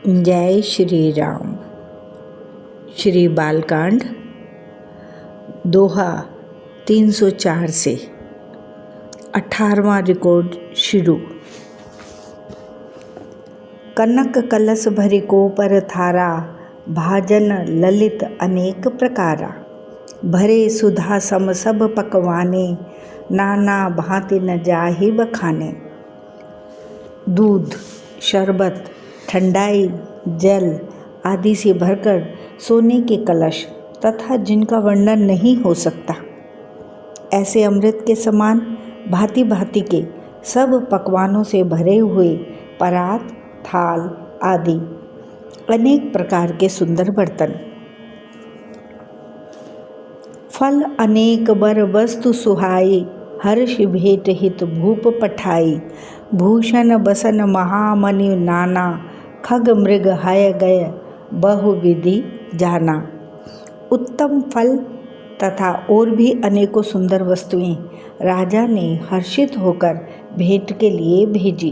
जय श्री राम। श्री बालकांड दोहा 304 से 18वां रिकॉर्ड शुरू। कनक कलश भरि को पर थारा, भाजन ललित अनेक प्रकारा। भरे सुधा सम सब पकवाने, नाना भांति न जाहि बखाने। दूध, शरबत, ठंडाई, जल आदि से भरकर सोने के कलश तथा जिनका वर्णन नहीं हो सकता, ऐसे अमृत के समान भांति भांति के सब पकवानों से भरे हुए परात, थाल आदि अनेक प्रकार के सुंदर बर्तन। फल अनेक बर वस्तु सुहाई, हर्ष भेंट हित भूप पठाई। भूषण बसन महामनि नाना, खग मृग हय गय बहुविधि जाना। उत्तम फल तथा और भी अनेकों सुंदर वस्तुएं राजा ने हर्षित होकर भेंट के लिए भेजी।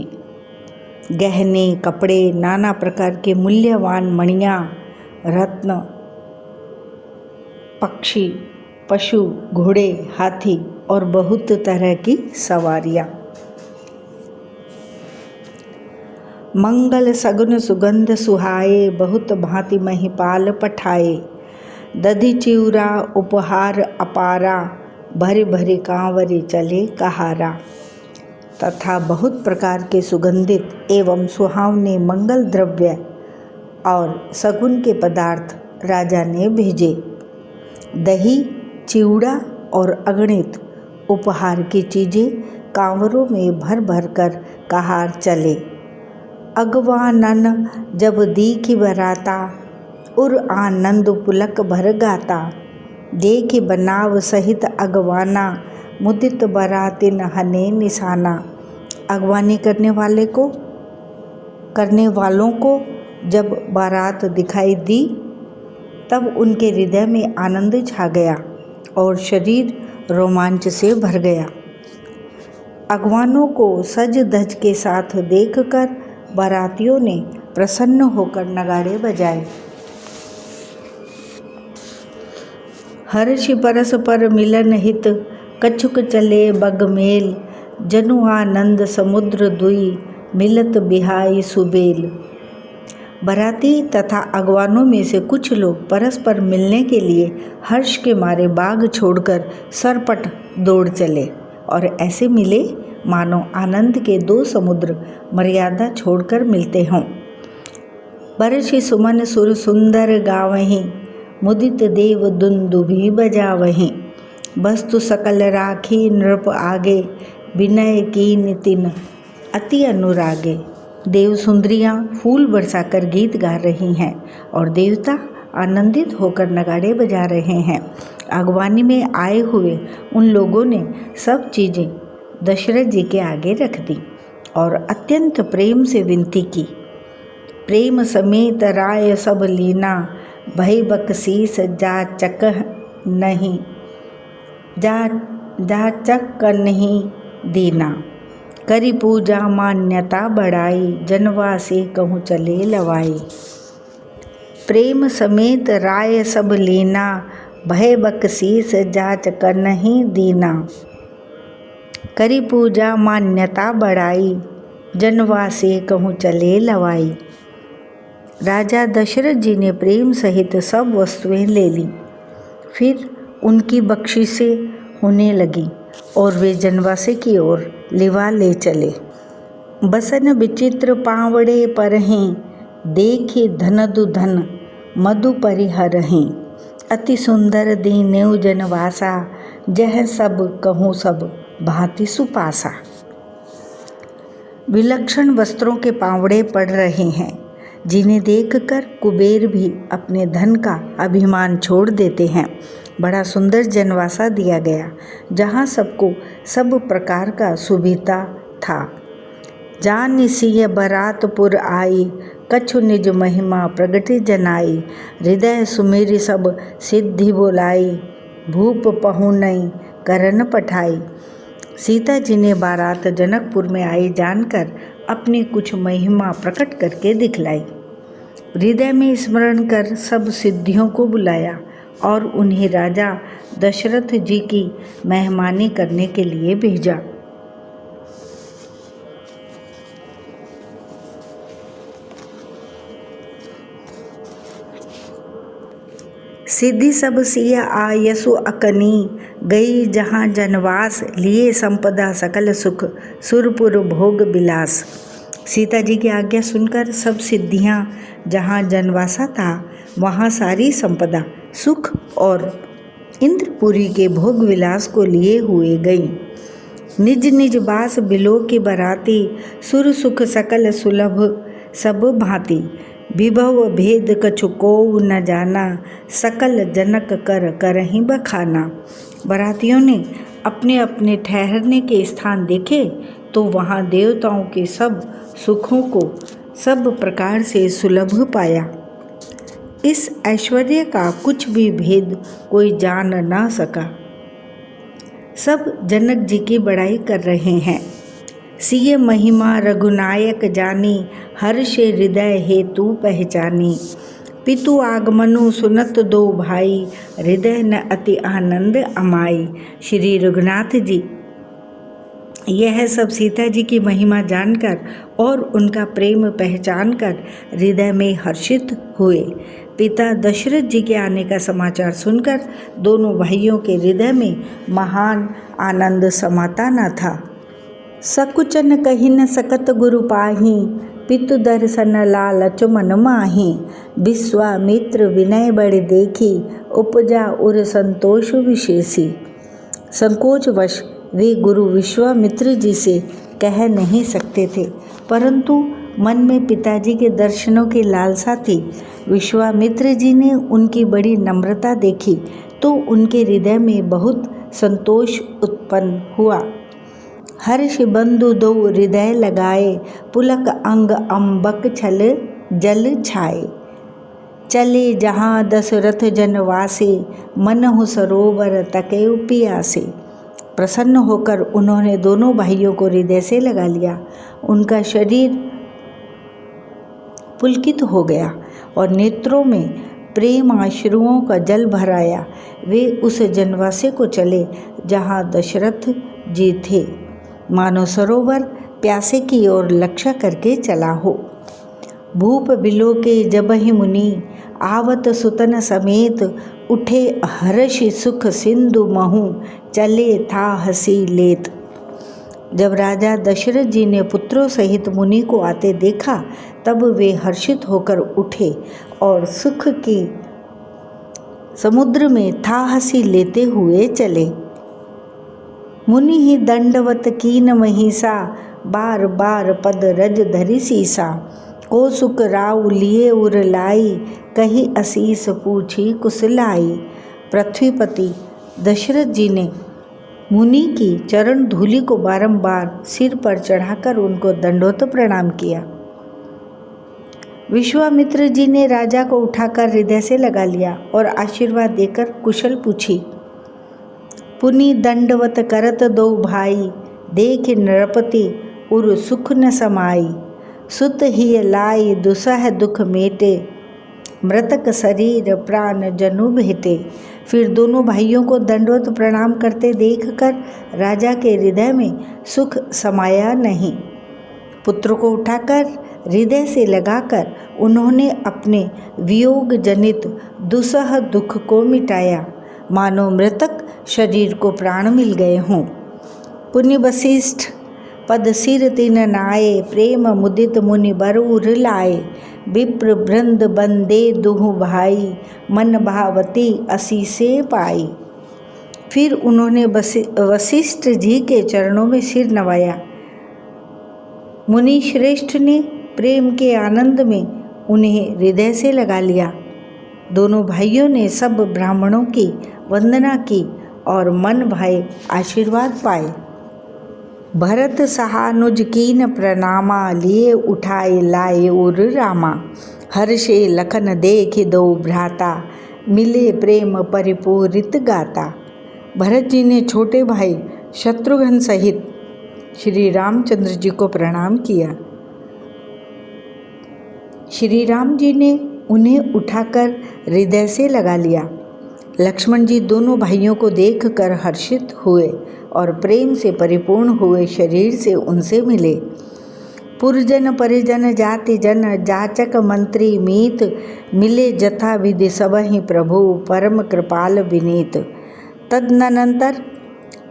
गहने, कपड़े, नाना प्रकार के मूल्यवान मणियाँ, रत्न, पक्षी, पशु, घोड़े, हाथी और बहुत तरह की सवारियाँ। मंगल सगुन सुगंध सुहाए, बहुत भांति महिपाल पठाए। दधि चिउरा उपहार अपारा, भरी भरी कांवरी चले कहारा। तथा बहुत प्रकार के सुगंधित एवं सुहावने मंगल द्रव्य और सगुन के पदार्थ राजा ने भेजे। दही, चिउड़ा और अगणित उपहार की चीज़ें कांवरों में भर भर कर कहार चले। अगवानन जब दीखि बराता, उर आनंद पुलक भर गाता। देखि बनाव सहित अगवाना, मुदित बरातिन हने निशाना। अगवानी करने वालों को जब बारात दिखाई दी, तब उनके हृदय में आनंद छा गया और शरीर रोमांच से भर गया। अगवानों को सज धज के साथ देखकर बारातियों ने प्रसन्न होकर नगाड़े बजाए। हर्ष परस पर मिलन हित, कछुक चले बग मेल। जनु आनंद समुद्र दुई, मिलत बिहाई सुबेल। बाराती तथा अगवानों में से कुछ लोग परस्पर मिलने के लिए हर्ष के मारे बाग छोड़कर सरपट दौड़ चले और ऐसे मिले मानो आनंद के दो समुद्र मर्यादा छोड़कर मिलते हों। बरषि सुमन सुर सुंदर गावहीं, मुदित देव दुंदुभि बजावहीं। वस्तु सकल राखी नृप आगे, विनय कीन तिन अति अनुरागे। देव सुंदरियाँ फूल बरसाकर गीत गा रही हैं और देवता आनंदित होकर नगाड़े बजा रहे हैं। अगवानी में आए हुए उन लोगों ने सब चीज़ें दशरथ जी के आगे रख दी और अत्यंत प्रेम से विनती की। प्रेम समेत राय सब लीना, भय बकसीस जा चक नहीं दीना। करी पूजा मान्यता बढ़ाई, जनवा से कहूँ चले लवाई। प्रेम समेत राय सब लीना, भय बकसीस जाच कर नहीं दीना। करी पूजा मान्यता बढ़ाई, जनवा से कहूँ चले लवाई। राजा दशरथ जी ने प्रेम सहित सब वस्तुएं ले ली। फिर उनकी बख्शिशें होने लगी और वे जनवासे की ओर लिवा ले चले। बसन विचित्र पावड़े परहीं, देखी धनदु धन मधु परिहरहीं। अति सुंदर दीनेउ जनवासा, जह सब कहूँ सब भांति सुपासा। विलक्षण वस्त्रों के पावड़े पड़ रहे हैं, जिन्हें देखकर कुबेर भी अपने धन का अभिमान छोड़ देते हैं। बड़ा सुंदर जनवासा दिया गया, जहाँ सबको सब प्रकार का सुविधा था। जान सिय बरातपुर आई, कछु निज महिमा प्रगति जनाई। हृदय सुमेरि सब सिद्धि बोलाई, भूप पहुनई करन पठाई। सीता जी ने बारात जनकपुर में आई जानकर अपनी कुछ महिमा प्रकट करके दिखलाई। हृदय में स्मरण कर सब सिद्धियों को बुलाया और उन्हें राजा दशरथ जी की मेहमानी करने के लिए भेजा। सिद्धि सब सिय आयसु अकनी, गई जहाँ जनवास, लिए संपदा सकल सुख, सुरपुर भोग विलास। सीता जी की आज्ञा सुनकर सब सिद्धियाँ जहाँ जनवासा था वहाँ सारी संपदा, सुख और इंद्रपुरी के भोग विलास को लिए हुए गई। निज निज बास बिलो की बराती, सुर सुख सकल सुलभ सब भांति। विभव भेद कछु को न जाना, सकल जनक कर करहीं बखाना। बरातियों ने अपने अपने ठहरने के स्थान देखे तो वहाँ देवताओं के सब सुखों को सब प्रकार से सुलभ पाया। इस ऐश्वर्य का कुछ भी भेद कोई जान ना सका। सब जनक जी की बड़ाई कर रहे हैं। सिय महिमा रघुनायक जानी, हर्ष हृदय हेतु पहचानी। पितु आगमनु सुनत दो भाई, हृदय न अति आनंद अमाई। श्री रघुनाथ जी यह सब सीता जी की महिमा जानकर और उनका प्रेम पहचान कर हृदय में हर्षित हुए। पिता दशरथ जी के आने का समाचार सुनकर दोनों भाइयों के हृदय में महान आनंद समाता न था। सकुचन कही न सकत गुरु पाही, पितु दर्शन लालच मन माही। विश्वामित्र विनय बड़े देखी, उपजा उर संतोष विशेषी। संकोचवश वे गुरु विश्वामित्र जी से कह नहीं सकते थे, परंतु मन में पिताजी के दर्शनों की लालसा थी। विश्वामित्र जी ने उनकी बड़ी नम्रता देखी तो उनके हृदय में बहुत संतोष उत्पन्न हुआ। हर्ष बंधु दो हृदय लगाए, पुलक अंग अम्बक छल जल छाए। चले जहाँ दशरथ जनवासे, मनहु सरोवर तकेउ पियासे। प्रसन्न होकर उन्होंने दोनों भाइयों को हृदय से लगा लिया। उनका शरीर पुलकित हो गया और नेत्रों में प्रेम आश्रुओं का जल भर आया। वे उस जनवासे को चले जहाँ दशरथ जी थे, मानो सरोवर प्यासे की ओर लक्ष्य करके चला हो। भूप बिलो के जबहि मुनि, आवत सुतन समेत। उठे हर्षि सुख सिंधु महु, चले था हसी लेत। जब राजा दशरथ जी ने पुत्रों सहित मुनि को आते देखा तब वे हर्षित होकर उठे और सुख की समुद्र में था हसी लेते हुए चले। मुनि ही दंडवत कीन महिषा, बार बार पद रज धरि सीसा। को सुख राउ लिए उर लाई, कही असीस पूछी कुशलाई। पृथ्वीपति दशरथ जी ने मुनि की चरण धूलि को बारंबार सिर पर चढ़ाकर उनको दंडोत प्रणाम किया। विश्वामित्र जी ने राजा को उठाकर हृदय से लगा लिया और आशीर्वाद देकर कुशल पूछी। पुनि दंडवत करत दो भाई, देख नृपति उर सुख न समाई। सुत ही लाई दुसह दुख मेटे, मृतक शरीर प्राण जनु भेटे। फिर दोनों भाइयों को दंडवत प्रणाम करते देखकर राजा के हृदय में सुख समाया नहीं। पुत्र को उठाकर हृदय से लगाकर उन्होंने अपने वियोग जनित दुसह दुख को मिटाया, मानो मृतक शरीर को प्राण मिल गए हों। पुण्य वशिष्ठ पद सिर तिन नाये, प्रेम मुदित मुनि बरूर लाए। विप्र वृंद बंदे दुहु भाई, मन भावती असी से पाई। फिर उन्होंने वशिष्ठ जी के चरणों में सिर नवाया। मुनि श्रेष्ठ ने प्रेम के आनंद में उन्हें हृदय से लगा लिया। दोनों भाइयों ने सब ब्राह्मणों की वंदना की और मन भाए आशीर्वाद पाए। भरत सहानुज कीन प्रणामा, लिए उठाए लाए उर रामा। हर्षे लखन देख दो भ्राता, मिले प्रेम परिपूरित गाता। भरत जी ने छोटे भाई शत्रुघ्न सहित श्री रामचंद्र जी को प्रणाम किया। श्री राम जी ने उन्हें उठाकर हृदय से लगा लिया। लक्ष्मण जी दोनों भाइयों को देखकर हर्षित हुए और प्रेम से परिपूर्ण हुए शरीर से उनसे मिले। पुरजन परिजन जाति जन जाचक मंत्री मीत, मिले जथा विधि सबहि प्रभु परम कृपाल विनीत। तदनंतर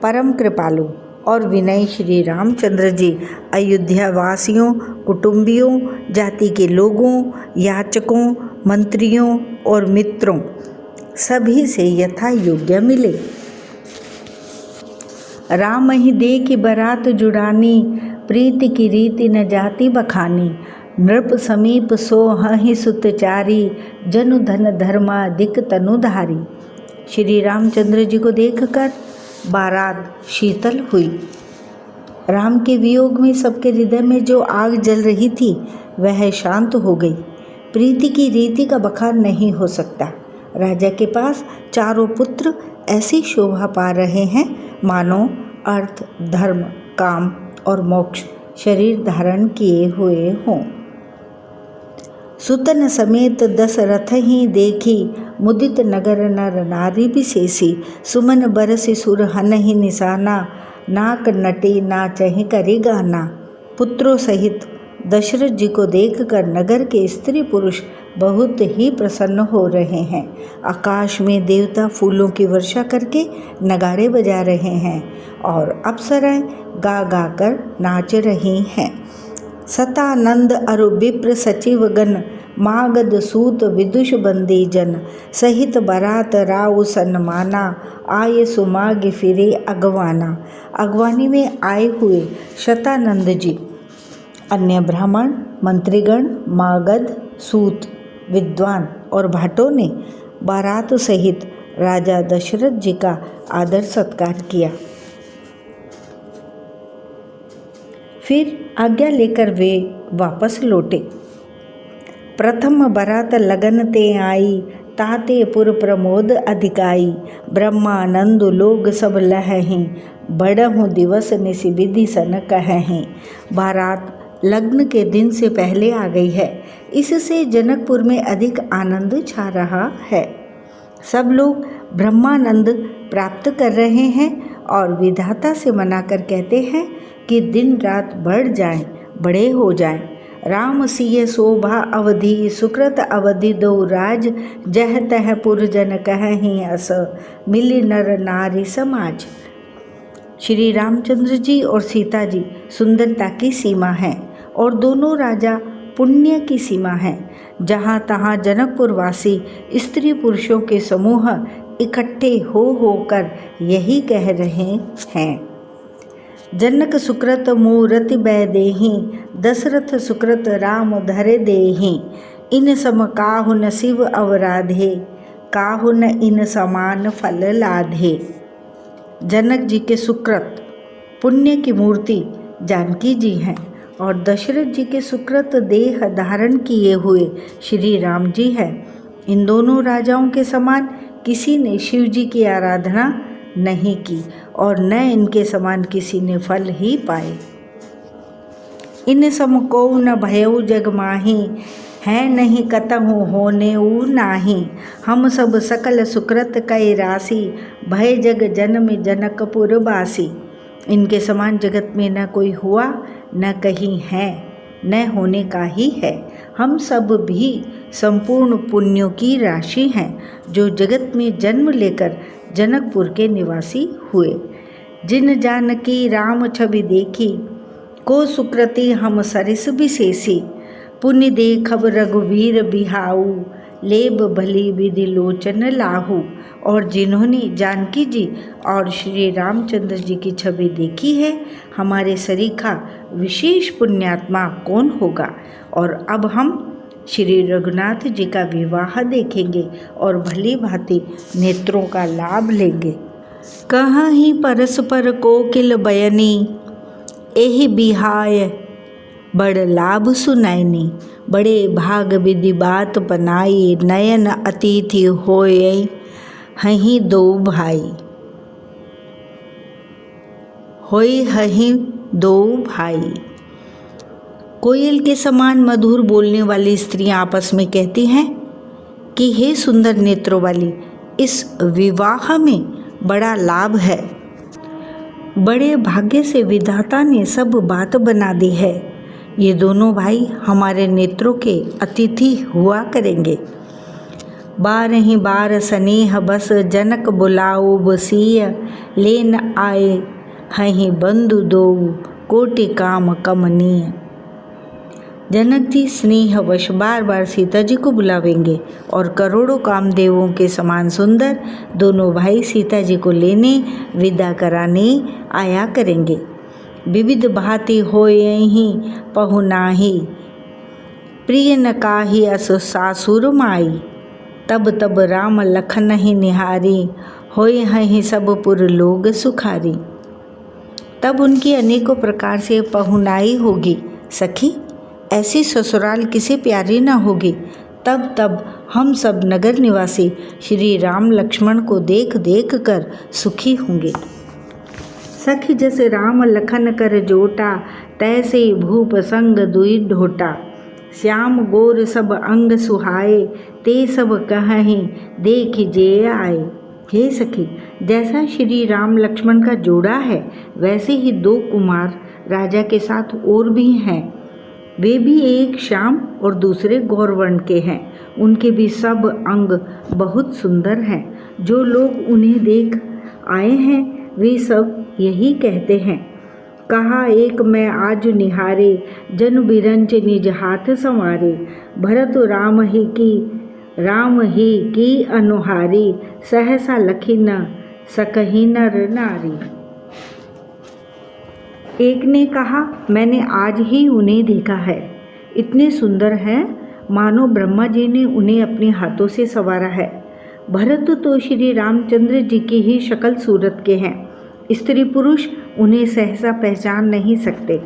परम कृपालु और विनयी श्री रामचंद्र जी अयोध्या वासियों, कुटुंबियों, जाति के लोगों, याचकों, मंत्रियों और मित्रों सभी से यथा योग्य मिले। राम ही देखी बरात जुड़ानी, प्रीति की रीति न जाति बखानी। नृप समीप सो हहि सुतचारी, जनु धन धर्माधिक तनुधारी। श्री रामचंद्र जी को देखकर बारात शीतल हुई। राम के वियोग में सबके हृदय में जो आग जल रही थी वह शांत हो गई। प्रीति की रीति का बखान नहीं हो सकता। राजा के पास चारों पुत्र ऐसी शोभा पा रहे हैं मानो अर्थ, धर्म, काम और मोक्ष शरीर धारण किए हुए हों। सुतन समेत दशरथ ही देखी, मुदित नगर नर नारी विशेषी। सुमन बरसि सुर हनहि निशाना, नाक नटी नाचहि करि गाना। पुत्रों सहित दशरथ जी को देखकर नगर के स्त्री पुरुष बहुत ही प्रसन्न हो रहे हैं। आकाश में देवता फूलों की वर्षा करके नगाड़े बजा रहे हैं और अप्सराएं गा गा कर नाच रही हैं। सतानंद अरु विप्र सचिव गण, मागध सूत विदुष बंदी जन। सहित बरात राव सन्माना, आये सुमाग फिरे अगवाना। अगवानी में आए हुए शतानंद जी, अन्य ब्राह्मण, मंत्रीगण, मागध, सूत, विद्वान और भाटों ने बारात सहित राजा दशरथ जी का आदर सत्कार किया। फिर आज्ञा लेकर वे वापस लौटे। प्रथम बरात लगन ते आई, ताते पुर प्रमोद अधिकाई। ब्रह्मानंद लोग सब लहहीं, बड़हु दिवस निसि विधि सन कहहीं। बारात लग्न के दिन से पहले आ गई है, इससे जनकपुर में अधिक आनंद छा रहा है। सब लोग ब्रह्मानंद प्राप्त कर रहे हैं और विधाता से मनाकर कहते हैं कि दिन रात बढ़ जाएं, बड़े हो जाएं। राम सिय शोभा अवधि, सुकृत अवधि दो राज। जह तह पुरजन कहहीं अस, मिली नर नारी समाज। श्री रामचंद्र जी और सीता जी सुंदरता की सीमा हैं और दोनों राजा पुण्य की सीमा हैं। जहाँ तहाँ जनकपुर वासी स्त्री पुरुषों के समूह इकट्ठे होकर यही कह रहे हैं। जनक सुकृत मूरति बै देहि, दशरथ सुकृत राम धरे देहि। इन सम काहु न शिव अवराधे, काहु न इन समान फल लाधे। जनक जी के सुकृत पुण्य की मूर्ति जानकी जी हैं और दशरथ जी के सुकृत देह धारण किए हुए श्री राम जी हैं। इन दोनों राजाओं के समान किसी ने शिव जी की आराधना नहीं की और न इनके समान किसी ने फल ही पाए। इन सम को न भयउ जग माही, है नहीं कतहु होने ऊ नाही। हम सब सकल सुकृत कै राशि, भय जग जन्म जनकपुर बासी। इनके समान जगत में न कोई हुआ, न कहीं है, न होने का ही है। हम सब भी संपूर्ण पुण्यों की राशि हैं जो जगत में जन्म लेकर जनकपुर के निवासी हुए। जिन जानकी राम छवि देखी, को सुकृति हम सरिस विशेषी। पुण्य देखब रघुवीर बिहाऊ, लेब भली विधि लोचन लाहू। और जिन्होंने जानकी जी और श्री रामचंद्र जी की छवि देखी है, हमारे सरीखा विशेष पुण्यात्मा कौन होगा। और अब हम श्री रघुनाथ जी का विवाह देखेंगे और भली भांति नेत्रों का लाभ लेंगे। कहाँ ही परस्पर कोकिल बयनी, एहि बिहाय बड़ लाभ सुनैनी। बड़े भाग विधि बात बनाई, नयन अतिथि होए हहीं दो भाई। होई हहीं दो भाई। कोयल के समान मधुर बोलने वाली स्त्रियां आपस में कहती हैं कि हे सुंदर नेत्रों वाली, इस विवाह में बड़ा लाभ है। बड़े भाग्य से विधाता ने सब बात बना दी है। ये दोनों भाई हमारे नेत्रों के अतिथि हुआ करेंगे। 12 बार स्नेह बस जनक बुलाओ बसिय, लेन आए हहीं बंधु दो कोटि काम कमनीय। जनक जी स्नेहवश बार बार सीता जी को बुलावेंगे और करोड़ों कामदेवों के समान सुंदर दोनों भाई सीता जी को लेने विदा कराने आया करेंगे। विविध भांति होयहि पहुनाही, प्रिय न काही अस सासुर माई। तब तब राम लखन ही निहारी, होय हहीं सब पुर लोग सुखारी। तब उनकी अनेकों प्रकार से पहुनाई होगी। सखी, ऐसी ससुराल किसे प्यारी न होगी। तब हम सब नगर निवासी श्री राम लक्ष्मण को देख देख कर सुखी होंगे। सखी, जैसे राम लखन कर जोटा, तैसे भूप संग दुई ढोटा। श्याम गोर सब अंग सुहाए, ते सब कहीं देख जे आए। हे सखी, जैसा श्री राम लक्ष्मण का जोड़ा है, वैसे ही 2 कुमार राजा के साथ और भी हैं। वे भी एक श्याम और दूसरे गौरवर्ण के हैं। उनके भी सब अंग बहुत सुंदर हैं। जो लोग उन्हें देख आए हैं वे सब यही कहते हैं। कहा एक मैं आज निहारे, जन बिरंच निज हाथ संवारे। भरत राम ही की अनुहारी, सहसा लखी न सकही नर नारी। एक ने कहा मैंने आज ही उन्हें देखा है, इतने सुंदर हैं मानो ब्रह्मा जी ने उन्हें अपने हाथों से संवारा है। भरत तो श्री रामचंद्र जी की ही शक्ल सूरत के हैं। स्त्री पुरुष उन्हें सहसा पहचान नहीं सकते।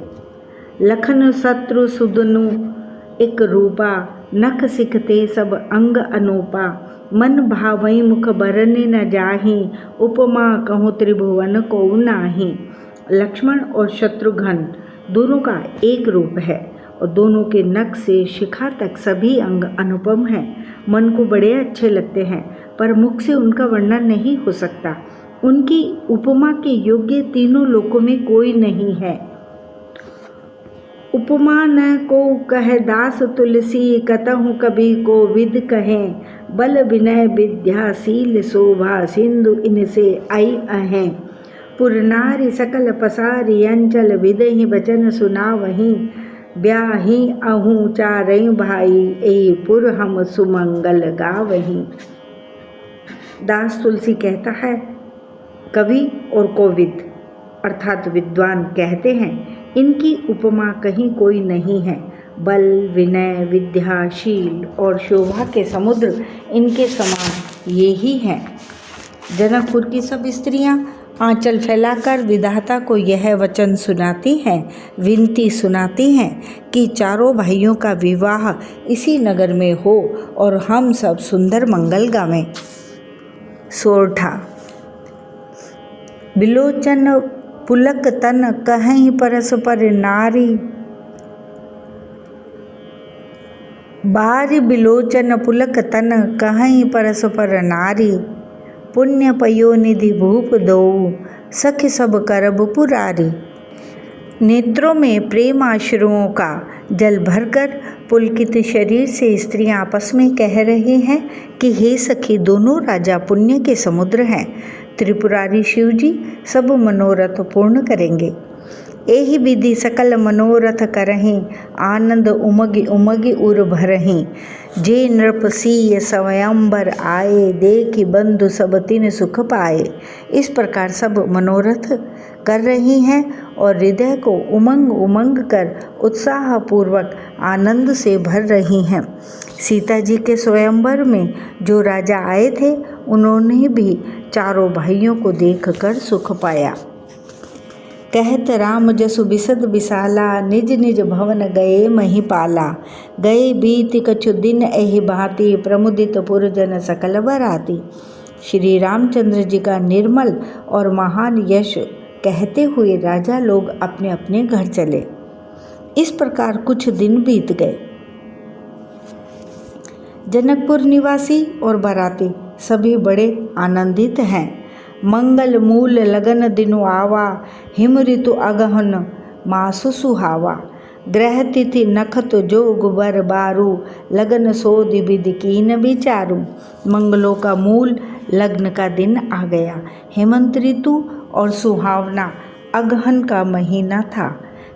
लखन शत्रु सुदनु एक रूपा, नख सिखते सब अंग अनूपा। मन भावई मुख बरने न जाहि, उपमा कहूँ त्रिभुवन को नाही। लक्ष्मण और शत्रुघ्न दोनों का एक रूप है और दोनों के नख से शिखा तक सभी अंग अनुपम हैं। मन को बड़े अच्छे लगते हैं, पर मुख से उनका वर्णन नहीं हो सकता। उनकी उपमा के योग्य तीनों लोकों में कोई नहीं है। उपमा न को कह दास तुलसी, कतहु कभी को विद कहें। बल विनय विद्याशील शोभा, सिंधु इनसे आई अहें। पुरनारी सकल पसारी अंचल, विदहि बचन सुनावहीं। ब्याही अहूँ चारई भाई, एहि पुर हम सुमंगल गावहीं। दास तुलसी कहता है, कवि और कोविद अर्थात विद्वान कहते हैं, इनकी उपमा कहीं कोई नहीं है। बल विनय विद्याशील और शोभा के समुद्र इनके समान ये ही हैं। जनकपुर की सब स्त्रियां आंचल फैलाकर विधाता को यह वचन सुनाती हैं, विनती सुनाती हैं कि चारों भाइयों का विवाह इसी नगर में हो और हम सब सुंदर मंगल गावें। सोरठा। बिलोचन पुलक तन, कहीं परस्पर नारी। बारी बिलोचन पुलक तन, कहीं परस्पर नारी। पुण्य पयोनिधि भूप दो, सखी सब करब पुरारी। नेत्रों में प्रेम आश्रुओं का जल भरकर पुलकित शरीर से स्त्रियां आपस में कह रही हैं कि हे सखी, दोनों राजा पुण्य के समुद्र हैं। त्रिपुरारी शिव जी सब मनोरथ पूर्ण करेंगे। एहि विधि सकल मनोरथ करहीं, आनंद उमगि उमगि उर भरहीं। जे नृपसीय स्वयंवर आए, देखि बंधु सब तिन सुख पाए। इस प्रकार सब मनोरथ कर रही हैं और हृदय को उमंग उमंग कर उत्साहपूर्वक आनंद से भर रही हैं। सीता जी के स्वयंवर में जो राजा आए थे, उन्होंने भी चारों भाइयों को देखकर सुख पाया। कहत राम जसु बिसद बिसाला, निज निज भवन गए महिपाला। गए बीत कछु दिन एहि भांति, प्रमुदित पुरजन सकल बराती। श्री रामचंद्र जी का निर्मल और महान यश कहते हुए राजा लोग अपने अपने घर चले। इस प्रकार कुछ दिन बीत गए। जनकपुर निवासी और बाराती सभी बड़े आनंदित हैं। मंगल मूल लगन दिनु आवा, हिम ऋतु अगहन मासु सुहावा। ग्रह तिथि नखत जोग बर बारू, लगन सोधि विधि कीन विचारू। मंगलों का मूल लग्न का दिन आ गया। हेमंत ऋतु और सुहावना अगहन का महीना था।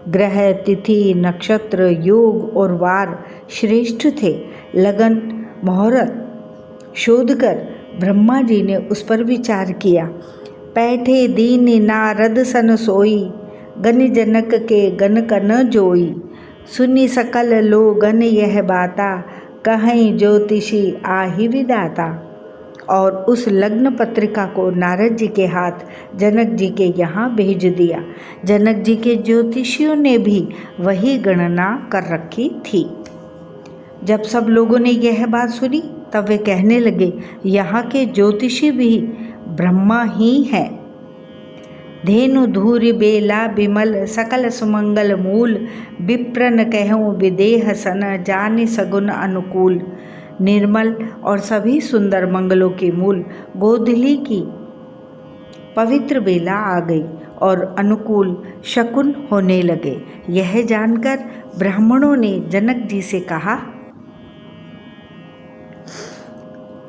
ग्रह तिथि नक्षत्र योग और वार श्रेष्ठ थे। लगन मुहूर्त शोध कर ब्रह्मा जी ने उस पर विचार किया। पैठे दीन नारद सन सोई, गन जनक के गन कन जोई। सुनी सकल लोगन यह बाता, कहीं ज्योतिषी आहि विदाता। और उस लग्न पत्रिका को नारद जी के हाथ जनक जी के यहाँ भेज दिया। जनक जी के ज्योतिषियों ने भी वही गणना कर रखी थी। जब सब लोगों ने यह बात सुनी तब वे कहने लगे, यहाँ के ज्योतिषी भी ब्रह्मा ही हैं। धेनु धूरि बेला बिमल, सकल सुमंगल मूल। विप्रन कहूँ विदेह सन, जानि सगुन अनुकूल। निर्मल और सभी सुंदर मंगलों के मूल गोधूली की पवित्र बेला आ गई और अनुकूल शकुन होने लगे। यह जानकर ब्राह्मणों ने जनक जी से कहा,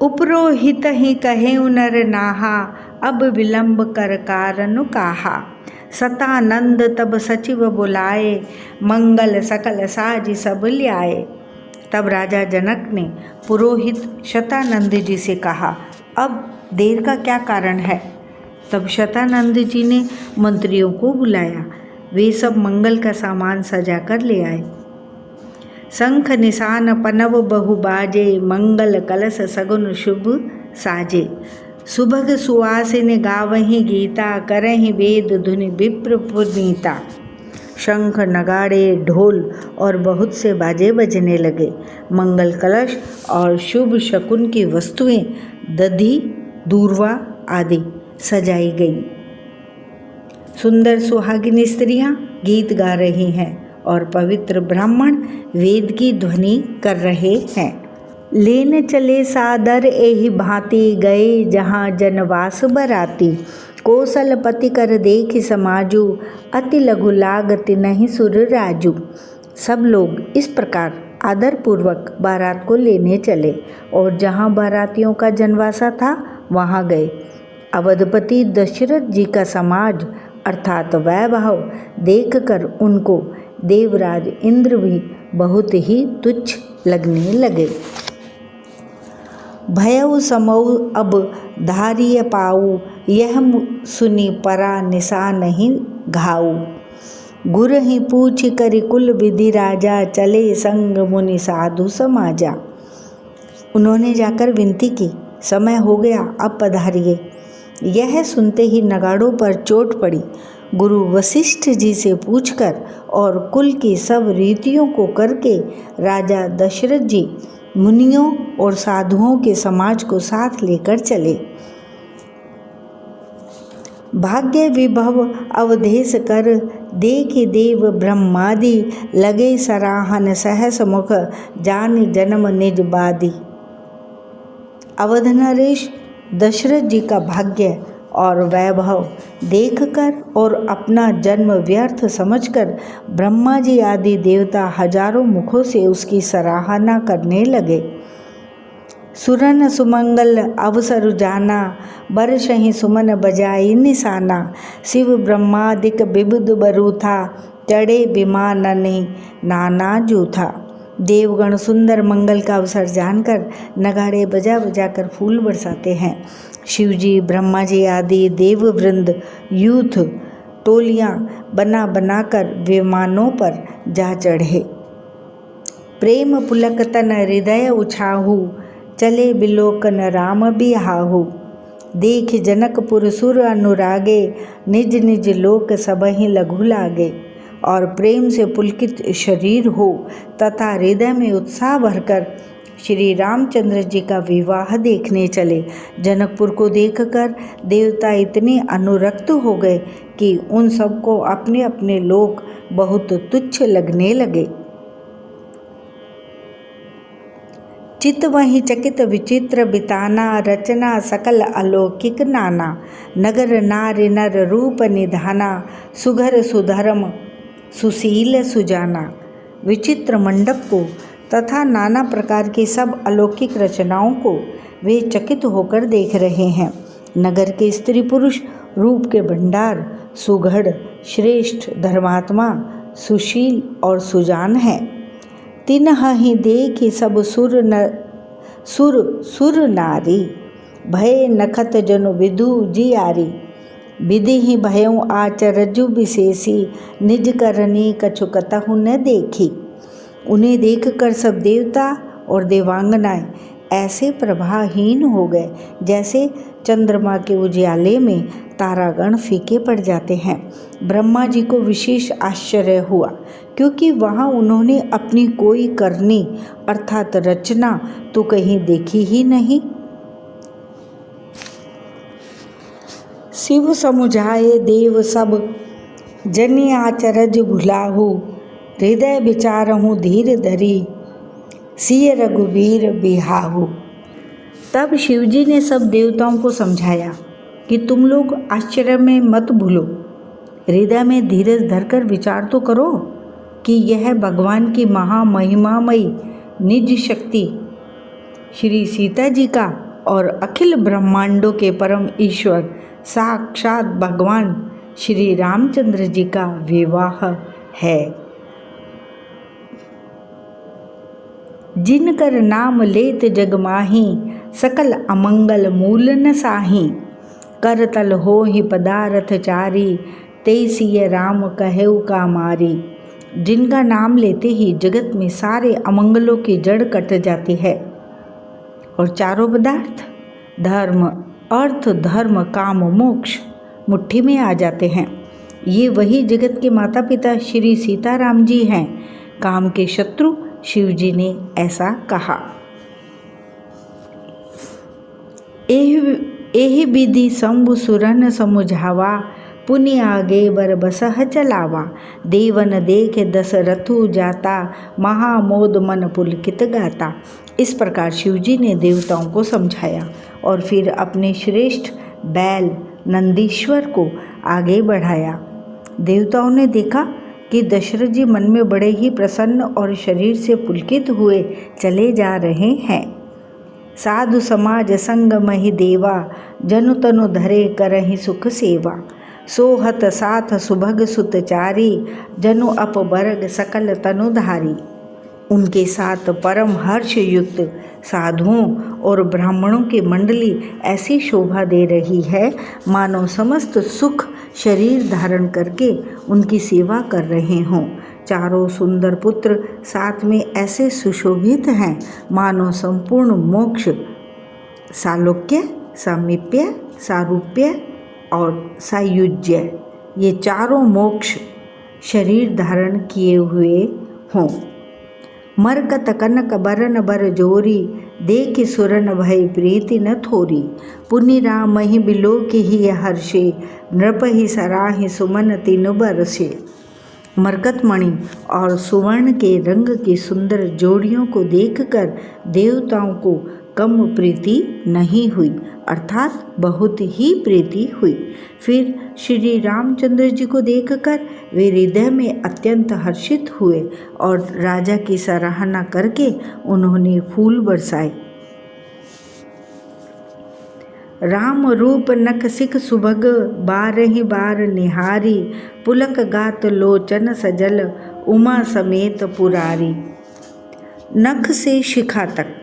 उपरोहित ही कहे नर नाहा, अब विलंब कर कारण काहा। सतानंद तब सचिव बुलाए, मंगल सकल साज सब ल्याए। तब राजा जनक ने पुरोहित शतानंद जी से कहा, अब देर का क्या कारण है। तब शतानंद जी ने मंत्रियों को बुलाया। वे सब मंगल का सामान सजा कर ले आए। शंख निशान पनव बहु बाजे, मंगल कलश सगुन शुभ साजे। सुभग सुवासिन गावहीं गीता, करहीं वेद धुनि विप्र पुनीता। शंख नगाड़े ढोल और बहुत से बाजे बजने लगे। मंगल कलश और शुभ शकुन की वस्तुएं दधी दूर्वा आदि सजाई गई। सुंदर सुहागिन स्त्रियां गीत गा रही हैं और पवित्र ब्राह्मण वेद की ध्वनि कर रहे हैं। लेन चले सादर एहि भांति, गए जहाँ जनवास बराती। कौशलपति कर देखि समाजू, अति लघु लागति नहीं सुर राजू। सब लोग इस प्रकार आदरपूर्वक बारात को लेने चले और जहाँ बारातियों का जनवासा था वहाँ गए। अवधपति दशरथ जी का समाज अर्थात वैभव देखकर उनको देवराज इंद्र भी बहुत ही तुच्छ लगने लगे। भयउ समऊ अब धारिय पाऊ, यह सुनी परा निशा नहीं घाऊ। गुर ही पूछ करि कुल विधि राजा, चले संग मुनि साधु समाजा। उन्होंने जाकर विनती की, समय हो गया अब पधारिए। यह सुनते ही नगाड़ों पर चोट पड़ी। गुरु वशिष्ठ जी से पूछकर और कुल की सब रीतियों को करके राजा दशरथ जी मुनियों और साधुओं के समाज को साथ लेकर चले। भाग्य विभव अवधेश कर, देखि देव ब्रह्मादि। लगे सराहन सहस मुख, जानि जन्म निज बादी। अवध नरेश दशरथ जी का भाग्य और वैभव देखकर और अपना जन्म व्यर्थ समझकर ब्रह्मा जी आदि देवता हजारों मुखों से उसकी सराहना करने लगे। सुरन सुमंगल अवसर जाना, बरसहि सुमन बजाई निशाना। शिव ब्रह्मादिक विबुध बरूथा, चढ़े विमाननि नाना जूथा। देवगण सुंदर मंगल का अवसर जानकर नगाड़े बजा बजा कर फूल बरसाते हैं। शिवजी ब्रह्मा जी आदि देववृंद यूथ टोलियां बना बनाकर विमानों पर जा चढ़े। प्रेम पुलक तन हृदय उछाहू, चले बिलोकन राम बिहाहू। देख जनकपुर सुर अनुरागे, निज निज लोक सबहि लघु लागे। और प्रेम से पुलकित शरीर हो तथा हृदय में उत्साह भरकर श्री रामचंद्र जी का विवाह देखने चले। जनकपुर को देखकर देवता इतने अनुरक्त हो गए कि उन सबको अपने अपने लोक बहुत तुच्छ लगने लगे। चित वहीं चकित विचित्र बिताना, रचना सकल अलौकिक नाना। नगर नारी नर रूप निधाना, सुघर सुधर्म सुशील सुजाना। विचित्र मंडप को तथा नाना प्रकार की सब अलौकिक रचनाओं को वे चकित होकर देख रहे हैं। नगर के स्त्री पुरुष रूप के भंडार, सुघड़, श्रेष्ठ, धर्मात्मा, सुशील और सुजान हैं। तिन्ह ही देखि सब सुर नारी, भय नखत जनु विदु जियारी। विधि ही भयउ आचरजु विशेषी, निज करनी कछु कतहु न देखी। उन्हें देखकर सब देवता और देवांगनाएं ऐसे प्रभाहीन हो गए जैसे चंद्रमा के उजियाले में तारागण फीके पड़ जाते हैं। ब्रह्मा जी को विशेष आश्चर्य हुआ, क्योंकि वहाँ उन्होंने अपनी कोई करनी अर्थात रचना तो कहीं देखी ही नहीं। शिव समुझाए देव सब, जनि आचरज भुलाहू। हृदय विचारहूँ धीर धरी, सिय रघुवीर बिहाहू। तब शिवजी ने सब देवताओं को समझाया कि तुम लोग आश्चर्य में मत भूलो, हृदय में धीरज धरकर विचार तो करो कि यह भगवान की महामहिमामयी निज शक्ति श्री सीता जी का और अखिल ब्रह्मांडों के परम ईश्वर साक्षात भगवान श्री रामचंद्र जी का विवाह है। जिनकर नाम लेत जग माही, सकल अमंगल मूल न साही। करतल हो ही पदारथ चारी, तेसिय राम कहेउ का मारी। जिनका नाम लेते ही जगत में सारे अमंगलों की जड़ कट जाती है और चारों पदार्थ धर्म, अर्थ, धर्म, काम, मोक्ष मुट्ठी में आ जाते हैं। ये वही जगत के माता पिता श्री सीताराम जी हैं। काम के शत्रु शिव जी ने ऐसा कहा। एहि विधि शंभु सुरन समुझावा, पुनि आगे बर बसह चलावा। देवन देखे दशरथु जाता, महामोद मन पुलकित गाता। इस प्रकार शिवजी ने देवताओं को समझाया और फिर अपने श्रेष्ठ बैल नंदीश्वर को आगे बढ़ाया। देवताओं ने देखा कि दशरथ जी मन में बड़े ही प्रसन्न और शरीर से पुलकित हुए चले जा रहे हैं। साधु समाज संग महि देवा, जनु तनु धरे करहि सुख सेवा। सोहत साथ सुभग सुतचारी, जनु अपबरग सकल तनुधारी। उनके साथ परम हर्ष युक्त साधुओं और ब्राह्मणों की मंडली ऐसी शोभा दे रही है मानो समस्त सुख शरीर धारण करके उनकी सेवा कर रहे हों। चारों सुंदर पुत्र साथ में ऐसे सुशोभित हैं मानो संपूर्ण मोक्ष, सालोक्य, सामीप्य, सारूप्य और सायुज्य, ये चारों मोक्ष शरीर धारण किए हुए हों। मरकत कनक बरन बर जोरी, देखि सुरन भय प्रीति न थोरी। पुनि राम ही बिलोकि ही हर्षे, नृप ही सराहि सुमन तीनु बरसे। मरकतमणि और सुवर्ण के रंग की सुंदर जोड़ियों को देखकर देवताओं को कम प्रीति नहीं हुई, अर्थात बहुत ही प्रीति हुई। फिर श्री रामचंद्र जी को देखकर वे हृदय में अत्यंत हर्षित हुए और राजा की सराहना करके उन्होंने फूल बरसाए। राम रूप नख सिख सुभग, बारहि बार निहारी। पुलक गात लोचन सजल, उमा समेत पुरारी। नख से शिखा तक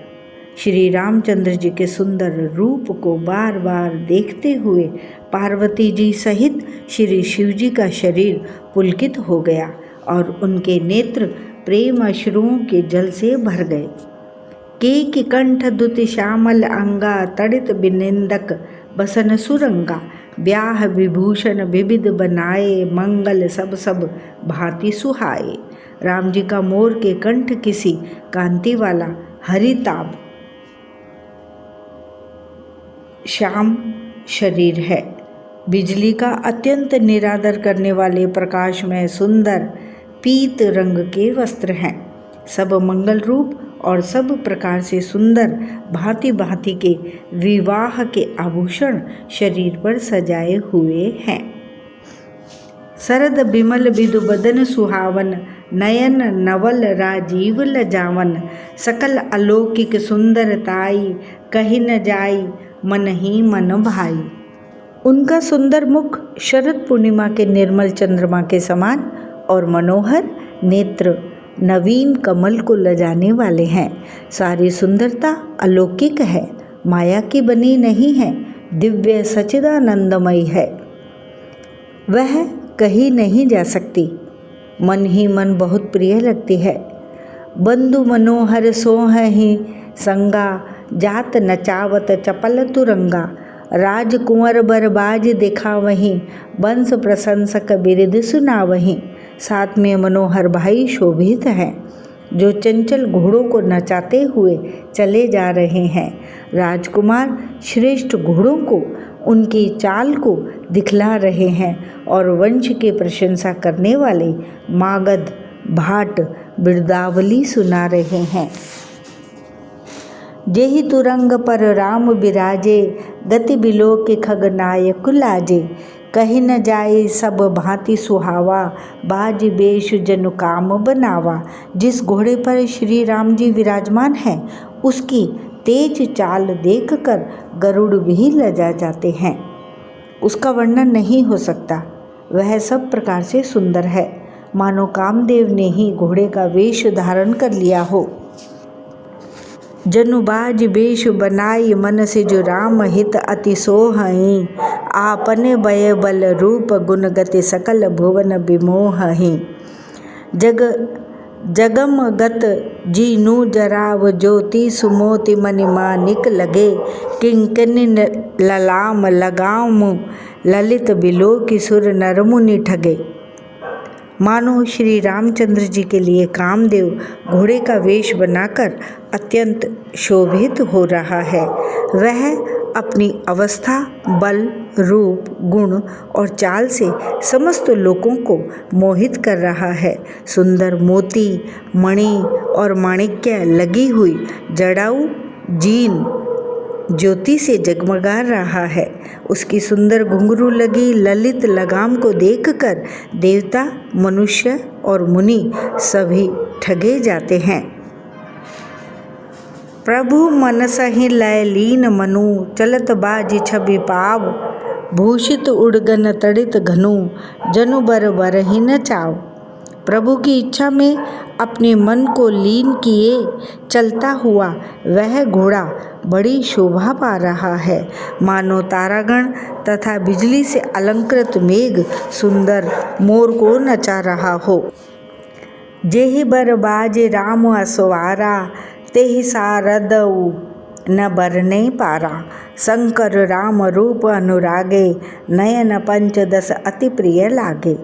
श्री रामचंद्र जी के सुंदर रूप को बार बार देखते हुए पार्वती जी सहित श्री शिव जी का शरीर पुलकित हो गया और उनके नेत्र प्रेम अश्रुओं के जल से भर गए। केकि कंठ दुति श्यामल अंगा, तड़ित बिनिंदक बसन सुरंगा। ब्याह विभूषण विविध बनाए, मंगल सब सब भांति सुहाए। राम जी का मोर के कंठ किसी कांति वाला हरिताभ श्याम शरीर है। बिजली का अत्यंत निरादर करने वाले प्रकाश में सुंदर पीत रंग के वस्त्र हैं। सब मंगल रूप और सब प्रकार से सुंदर भांति भांति के विवाह के आभूषण शरीर पर सजाए हुए हैं। शरद बिमल बिदु बदन सुहावन, नयन नवल राजीव लजावन। सकल अलौकिक सुंदरताई, कही न जाई मन ही मन भाई। उनका सुंदर मुख शरद पूर्णिमा के निर्मल चंद्रमा के समान और मनोहर नेत्र नवीन कमल को लजाने वाले हैं। सारी सुंदरता अलौकिक है, माया की बनी नहीं है, दिव्य सच्चिदानंदमयी है। वह कहीं नहीं जा सकती, मन ही मन बहुत प्रिय लगती है। बंधु मनोहर सोह ही संगा, जात नचावत चपल तुरंगा। राजकुंवर बरबाज देखा वहीं, वंश प्रशंसक बिरद सुना वहीं। साथ में मनोहर भाई शोभित हैं, जो चंचल घोड़ों को नचाते हुए चले जा रहे हैं। राजकुमार श्रेष्ठ घोड़ों को उनकी चाल को दिखला रहे हैं और वंश की प्रशंसा करने वाले मागध भाट बिरदावली सुना रहे हैं। जेहि तुरंग पर राम बिराजे, गति बिलोक खगनायक लाजे। कही न जाए सब भांति सुहावा, बाज बेश जनु काम बनावा। जिस घोड़े पर श्री राम जी विराजमान हैं, उसकी तेज चाल देखकर गरुड़ भी लजा जाते हैं। उसका वर्णन नहीं हो सकता, वह सब प्रकार से सुंदर है, मानो कामदेव ने ही घोड़े का वेश धारण कर लिया हो। जनुबाज बेश बनाई, मन से जो राम हित अति सोहहि। आपने बय बल रूप, गुण गति सकल भुवन बिमोहहि। जगमगत जीनु जराव ज्योति, सुमोति मणिमानिक लगे। किंकिनी ललाम लगाम, ललित बिलोकी सुर नर मुनि ठगे। मानो श्री रामचंद्र जी के लिए कामदेव घोड़े का वेश बनाकर अत्यंत शोभित हो रहा है। वह अपनी अवस्था, बल, रूप, गुण और चाल से समस्त लोगों को मोहित कर रहा है। सुंदर मोती, मणि और माणिक्य लगी हुई जड़ाऊ जीन ज्योति से जगमगा रहा है। उसकी सुंदर घुंघरू लगी ललित लगाम को देखकर देवता, मनुष्य और मुनि सभी ठगे जाते हैं। प्रभु मनसहि लय लीन मनु, चलत बाजी छवि पाव। भूषित उड़गन तड़ित घनु, जनु बर बरहि न चाव। प्रभु की इच्छा में अपने मन को लीन किए चलता हुआ वह घोड़ा बड़ी शोभा पा रहा है, मानो तारागण तथा बिजली से अलंकृत मेघ सुंदर मोर को नचा रहा हो। जेहि बर बाजे राम असवारा, तेहि सारदऊ न बरने पारा। शंकर राम रूप अनुरागे, नयन पंचदश अति प्रिय लागे।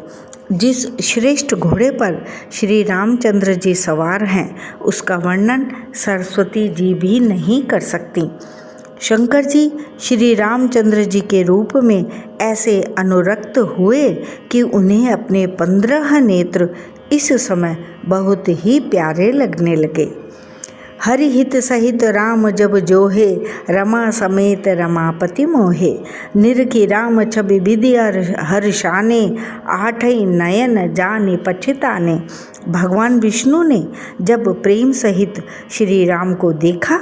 जिस श्रेष्ठ घोड़े पर श्री रामचंद्र जी सवार हैं, उसका वर्णन सरस्वती जी भी नहीं कर सकती। शंकर जी श्री रामचंद्र जी के रूप में ऐसे अनुरक्त हुए कि उन्हें अपने 15 नेत्र इस समय बहुत ही प्यारे लगने लगे। हरि हित सहित राम जब जोहे, रमा समेत रमापति मोहे। निरखी राम छवि विधि हर्षाने, आठई नयन जाने पछताने। भगवान विष्णु ने जब प्रेम सहित श्री राम को देखा,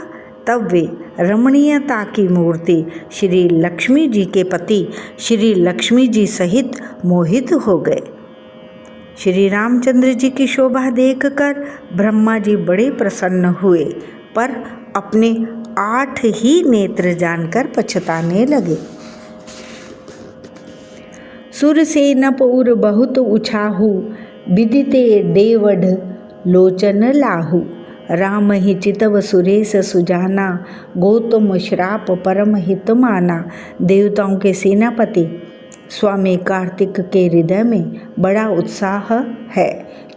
तब वे रमणीयता की मूर्ति श्री लक्ष्मी जी के पति श्री लक्ष्मी जी सहित मोहित हो गए। श्री रामचंद्र जी की शोभा देखकर ब्रह्मा जी बड़े प्रसन्न हुए, पर अपने 8 ही नेत्र जानकर पछताने लगे। सुर से नपुर बहुत उछाहु, विदिते देवढ़ लोचन लाहु। राम ही चितव सुरेश सुजाना, गौतम श्राप परम हित माना। देवताओं के सेनापति स्वामी कार्तिक के हृदय में बड़ा उत्साह है,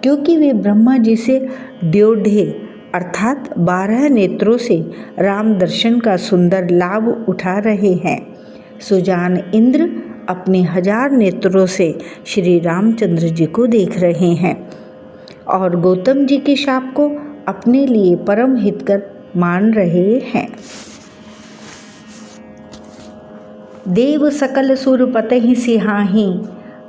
क्योंकि वे ब्रह्मा जी से ड्योढ़े अर्थात 12 नेत्रों से राम दर्शन का सुंदर लाभ उठा रहे हैं। सुजान इंद्र अपने 1000 नेत्रों से श्री रामचंद्र जी को देख रहे हैं और गौतम जी के शाप को अपने लिए परम हितकर मान रहे हैं। देव सकल सुर पतहि सिहाहि,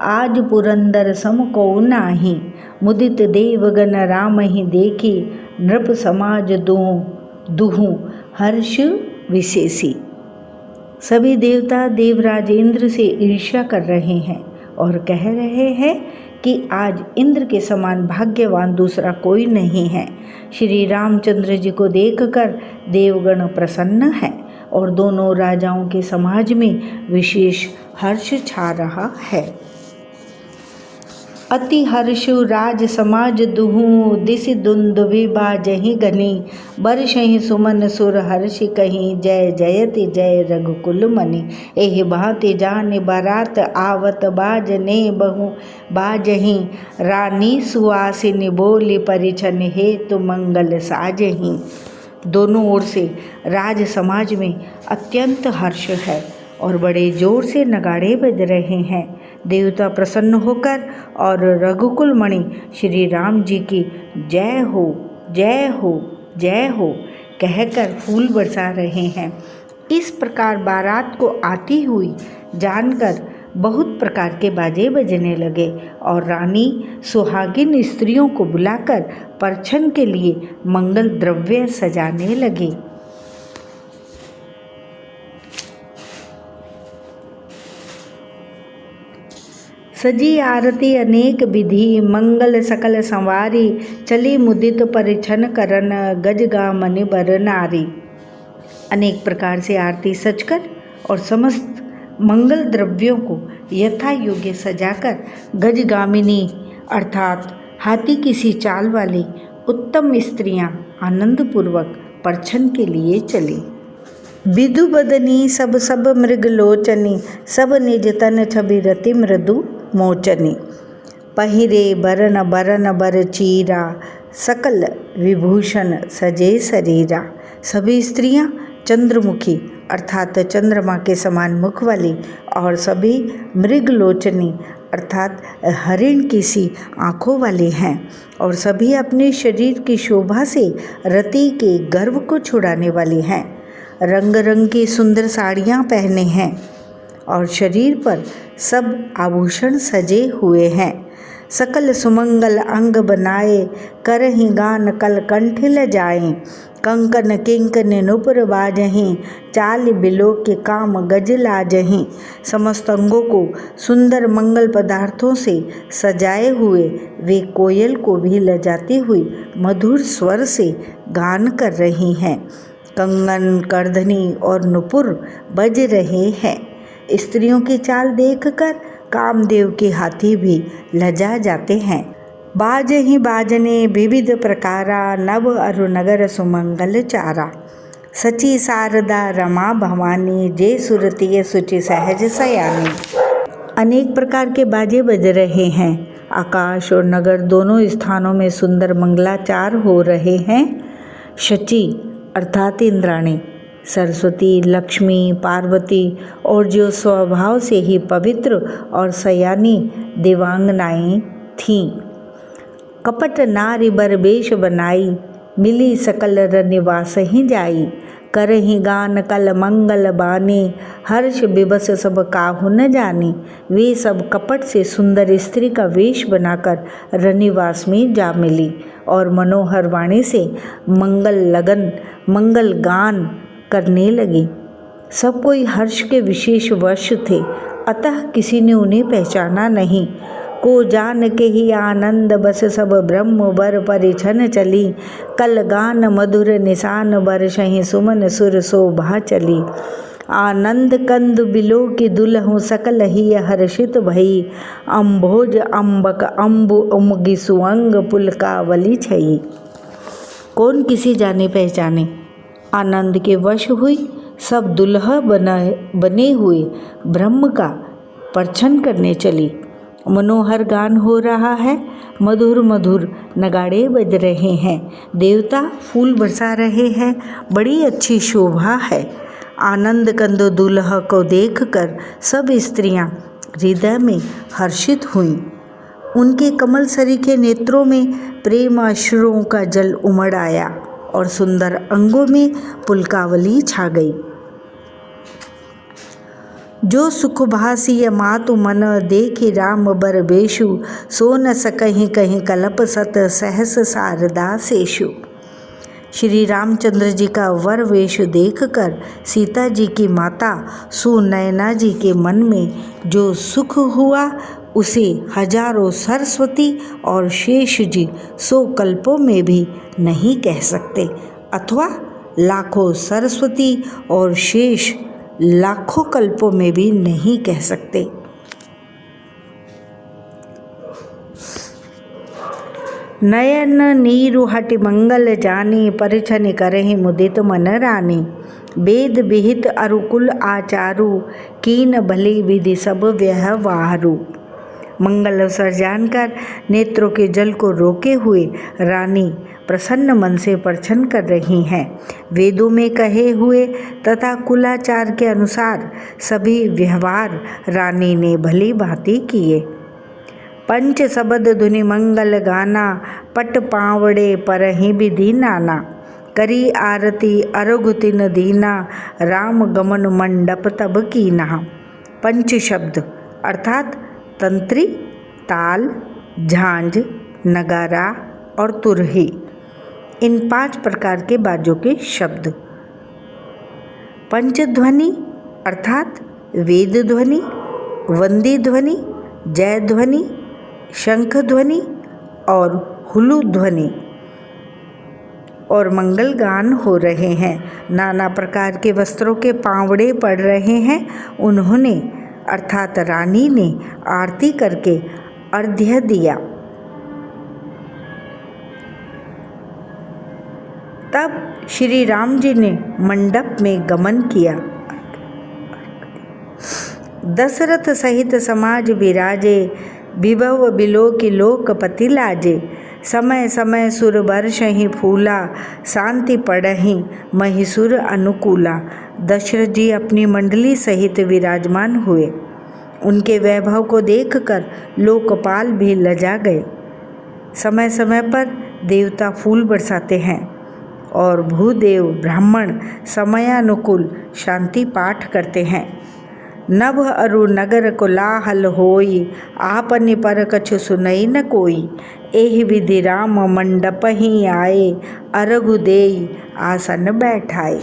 आज पुरंदर सम को नाही। मुदित देवगण रामहि देखी, नृप समाज दुहु हर्ष विशेषी। सभी देवता देवराज इंद्र से ईर्ष्या कर रहे हैं और कह रहे हैं कि आज इंद्र के समान भाग्यवान दूसरा कोई नहीं है। श्री रामचंद्र जी को देखकर देवगण प्रसन्न है और दोनों राजाओं के समाज में विशेष हर्ष छा रहा है। अति हर्षु राज समाज दुहु, दिस दुंदुभि बाजहि गनी। बरसहि सुमन सुर हर्ष कहीं, जय जयति जय रघुकुल मनि। एहि भांति जान बारात आवत, बाजने बहु बाजहि। रानी सुवासिनी बोली, परिछन हेतु मंगल साजहि। दोनों ओर से राज समाज में अत्यंत हर्ष है और बड़े जोर से नगाड़े बज रहे हैं। देवता प्रसन्न होकर और रघुकुल मणि श्री राम जी की जय हो जय हो जय हो कहकर फूल बरसा रहे हैं। इस प्रकार बारात को आती हुई जानकर बहुत प्रकार के बाजे बजने लगे और रानी सुहागिन स्त्रियों को बुलाकर परछन के लिए मंगल द्रव्य सजाने लगे। सजी आरती अनेक विधि, मंगल सकल संवारी। चली मुदित परिछन करन, गजगामनि बर नारी। अनेक प्रकार से आरती सजकर और समस्त मंगल द्रव्यों को यथा योग्य सजाकर गजगामिनी अर्थात हाथी की सी चाल वाली उत्तम स्त्रियां आनंदपूर्वक परछन के लिए चली। विदु बदनी सब सब मृग लोचनी, सब निज तन छवि रति मृदु मोचनी। पहिरे बरन बरन बर चीरा, सकल विभूषण सजे शरीरा। सभी स्त्रियां चंद्रमुखी अर्थात चंद्रमा के समान मुख वाली और सभी मृगलोचनी अर्थात हरिण की सी आँखों वाली हैं और सभी अपने शरीर की शोभा से रति के गर्व को छुड़ाने वाली हैं। रंग रंग की सुंदर साड़ियाँ पहने हैं और शरीर पर सब आभूषण सजे हुए हैं। सकल सुमंगल अंग बनाए, करहि गान कल कंठ ल जाए। कंकन किंकन नुपुर बाजहीं, चाल बिलो के काम गज लाजहीं। समस्त अंगों को सुंदर मंगल पदार्थों से सजाए हुए वे कोयल को भी लजाती हुई मधुर स्वर से गान कर रही हैं। कंगन करधनी और नुपुर बज रहे हैं। स्त्रियों की चाल देखकर कामदेव के हाथी भी लजा जाते हैं। बाजहि बाजने विविध प्रकारा, नव अरु नगर सुमंगल चारा। सची शारदा रमा भवानी, जे सुरतीय सुचि सहज सयानी। अनेक प्रकार के बाजे बज रहे हैं। आकाश और नगर दोनों स्थानों में सुंदर मंगलाचार हो रहे हैं। शची अर्थात इंद्राणी, सरस्वती, लक्ष्मी, पार्वती और जो स्वभाव से ही पवित्र और सयानी देवांगनाएं थीं। कपट नारी बर वेश बनाई, मिली सकल रनिवास ही जाई। करहि गान कल मंगल बानी, हर्ष विवश सब काहू न जानी। वे सब कपट से सुंदर स्त्री का वेश बनाकर रनिवास में जा मिली और मनोहर वाणी से मंगल गान करने लगी। सब कोई हर्ष के विशेष वश थे, अतः किसी ने उन्हें पहचाना नहीं। को जान के ही आनंद बस सब ब्रह्म बर परिछन चली। कल गान मधुर निशान बरसहि सुमन सुर शोभा चली। आनंद कंद बिलो की दुलहु सकल ही हर्षित भई। अम्भोज अम्बक अम्बु उमगी सुअंग पुलकावली छई। कौन किसी जाने पहचाने आनंद के वश हुई सब दुल्हा बने हुए ब्रह्म का परछन करने चली। मनोहर गान हो रहा है, मधुर मधुर नगाड़े बज रहे हैं, देवता फूल बरसा रहे हैं, बड़ी अच्छी शोभा है। आनंद कंद दुल्हा को देखकर सब स्त्रियां हृदय में हर्षित हुईं। उनके कमल सरीखे नेत्रों में प्रेम अश्रुओं का जल उमड़ आया और सुंदर अंगों में पुलकावली छा गई। जो सुख भासी मातु मन देखी राम बर बेशु, सो न सकहीं कहीं कलप सत सहस शारदा सेशु। श्री रामचंद्र जी का वर वेश देखकर सीता जी की माता सुनैना जी के मन में जो सुख हुआ उसे हजारों सरस्वती और शेष जी 100 कल्पों में भी नहीं कह सकते, अथवा लाखों सरस्वती और शेष लाखों कल्पों में भी नहीं कह सकते। नयन नीरु हटि मंगल जानी, परिछनि करहि मुदित मन रानी। वेद विहित अरुकुल आचारु, कीन भली विधि सब व्यवहारु। मंगल अवसर जानकर नेत्रों के जल को रोके हुए रानी प्रसन्न मन से परछन कर रही हैं। वेदों में कहे हुए तथा कुलाचार के अनुसार सभी व्यवहार रानी ने भली भांति किए। पंच शबद धुनि मंगल गाना, पट पावड़े परहि विधि नाना। करी आरती अरघु तिन दीना, राम गमन मंडप तब कीना। पंच शब्द अर्थात तंत्री, ताल, झांझ, नगारा और तुरही, इन 5 प्रकार के बाजों के शब्द। पंचध्वनि अर्थात वेद ध्वनि, वंदी ध्वनि, जय ध्वनि, शंख ध्वनि और हुलु ध्वनि और मंगल गान हो रहे हैं। नाना प्रकार के वस्त्रों के पांवड़े पड़ रहे हैं। उन्होंने अर्थात रानी ने आरती करके अर्घ्य दिया। तब श्री राम जी ने मंडप में गमन किया। दशरथ सहित समाज विराजे, विभव बिलोकि लोकपति लाजे। समय समय सुर बरसहि फूला, शांति पड़हि महिसुर अनुकूला। दशरथ जी अपनी मंडली सहित विराजमान हुए। उनके वैभव को देखकर लोकपाल भी लजा गए। समय समय पर देवता फूल बरसाते हैं और भूदेव ब्राह्मण समयानुकूल शांति पाठ करते हैं। नभ अरु नगर कोलाहल होई, आपनि पर कछु सुनई न कोई। एहि विधि राम मंडप ही आए, अरघु देई आसन बैठाए।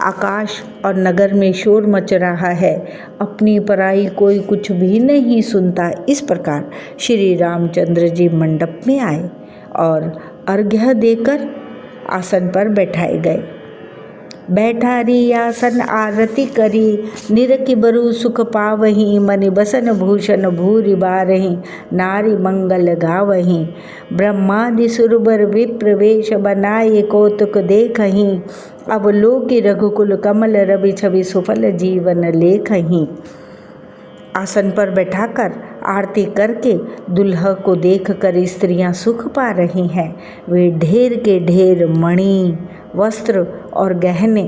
आकाश और नगर में शोर मच रहा है, अपनी पराई कोई कुछ भी नहीं सुनता। इस प्रकार श्री रामचंद्र जी मंडप में आए और अर्घ्य देकर आसन पर बैठाए गए। बैठारी आसन आरती करी, निरखि बरु सुख पावहीं। मनि बसन भूषण भूरि बारहीं, नारी मंगल गावहीं। ब्रह्मादि सुरबर विप्र वेश बनाए, कौतुक देखहीं। अवलोकि रघुकुल कमल रवि छवि, सुफल जीवन लेखहीं। आसन पर बैठाकर आरती करके दुल्हा को देखकर स्त्रियां सुख पा रही हैं। वे ढेर के ढेर मणि, वस्त्र और गहने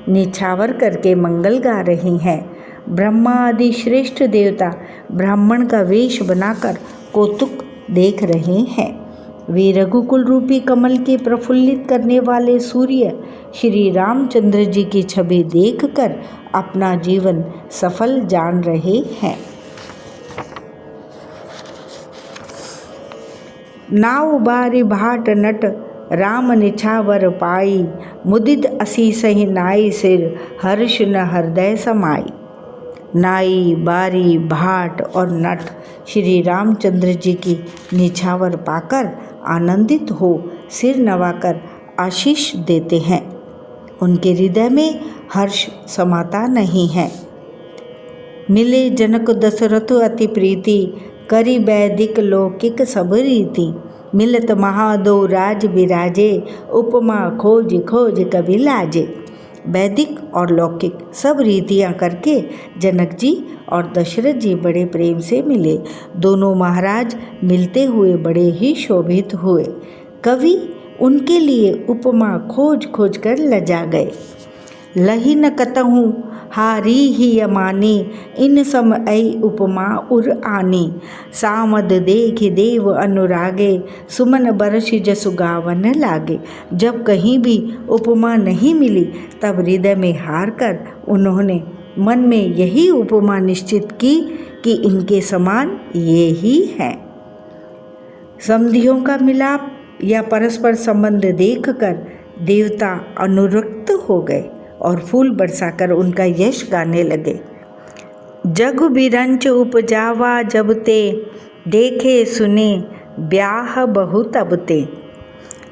निछावर करके मंगल गा रही हैं। ब्रह्मा आदि श्रेष्ठ देवता ब्राह्मण का वेश बनाकर कौतुक देख रहे हैं। वे रघुकुल रूपी कमल के प्रफुल्लित करने वाले सूर्य श्री रामचंद्र जी की छवि देखकर अपना जीवन सफल जान रहे हैं। नाव बारी भाट नट, राम निछावर पाई। मुदित असीस ही नाई सिर, हर्ष न हृदय समाई। नाई, बारी, भाट और नट श्री रामचंद्र जी की निछावर पाकर आनंदित हो सिर नवाकर आशीष देते हैं। उनके हृदय में हर्ष समाता नहीं है। मिले जनक दशरथ अति प्रीति, करी वैदिक लौकिक सब रीति। मिलत महादो राज विराजे, उपमा खोज खोज कवि लाजे। वैदिक और लौकिक सब रीतियां करके जनक जी और दशरथ जी बड़े प्रेम से मिले। दोनों महाराज मिलते हुए बड़े ही शोभित हुए। कवि उनके लिए उपमा खोज खोज कर लजा गए। लही न कतहूँ हारी ही यमानी, इन सम ऐ उपमा उर आनी। सामद देख देव अनुरागे, सुमन बरस जसु गावन लागे। जब कहीं भी उपमा नहीं मिली तब हृदय में हार कर उन्होंने मन में यही उपमा निश्चित की कि इनके समान ये ही हैं। समधियों का मिलाप या परस्पर संबंध देखकर देवता अनुरक्त हो गए और फूल बरसाकर उनका यश गाने लगे। जग बिरंच उपजावा जब ते, देखे सुने ब्याह बहु तब ते।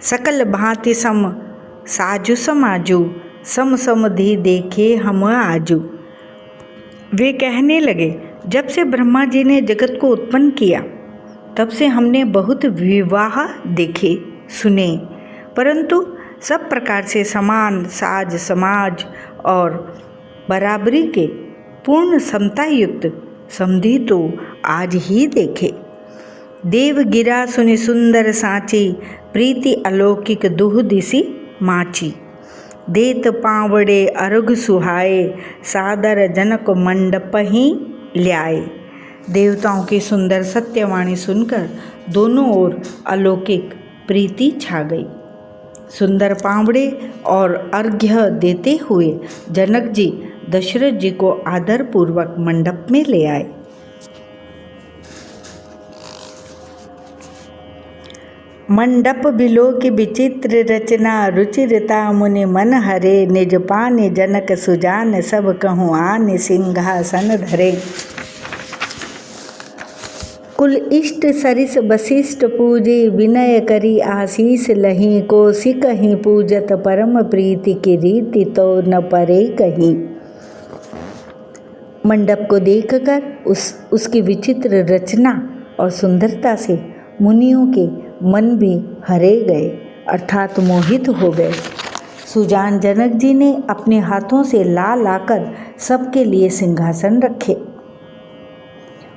सकल भांति सम साजु समाजू, सम समधि देखे हम आजू। वे कहने लगे, जब से ब्रह्मा जी ने जगत को उत्पन्न किया तब से हमने बहुत विवाह देखे सुने, परंतु सब प्रकार से समान साज समाज और बराबरी के पूर्ण समता युक्त समधि तो आज ही देखे। देव गिरा सुनि सुंदर साची, प्रीति अलौकिक दुह दिसी माची। देत पावड़े अर्घ सुहाए, सादर जनक मंडप ही ल्याए। देवताओं की सुंदर सत्यवाणी सुनकर दोनों ओर अलौकिक प्रीति छा गई। सुंदर पावड़े और अर्घ्य देते हुए जनक जी दशरथ जी को आदर पूर्वक मंडप में ले आए। मंडप बिलो की विचित्र रचना, रुचिरता मुनि मन हरे। निज पान जनक सुजान, सब कहूँ आन सिंहासन धरे। कुल इष्ट सरिस वशिष्ठ पूजे, विनय करी आशीष लही। कौशिक ही पूजत परम प्रीति की रीति, तो न परे कहीं। मंडप को देखकर उसकी विचित्र रचना और सुंदरता से मुनियों के मन भी हरे गए अर्थात मोहित हो गए। सुजान जनक जी ने अपने हाथों से ला लाकर सबके लिए सिंहासन रखे।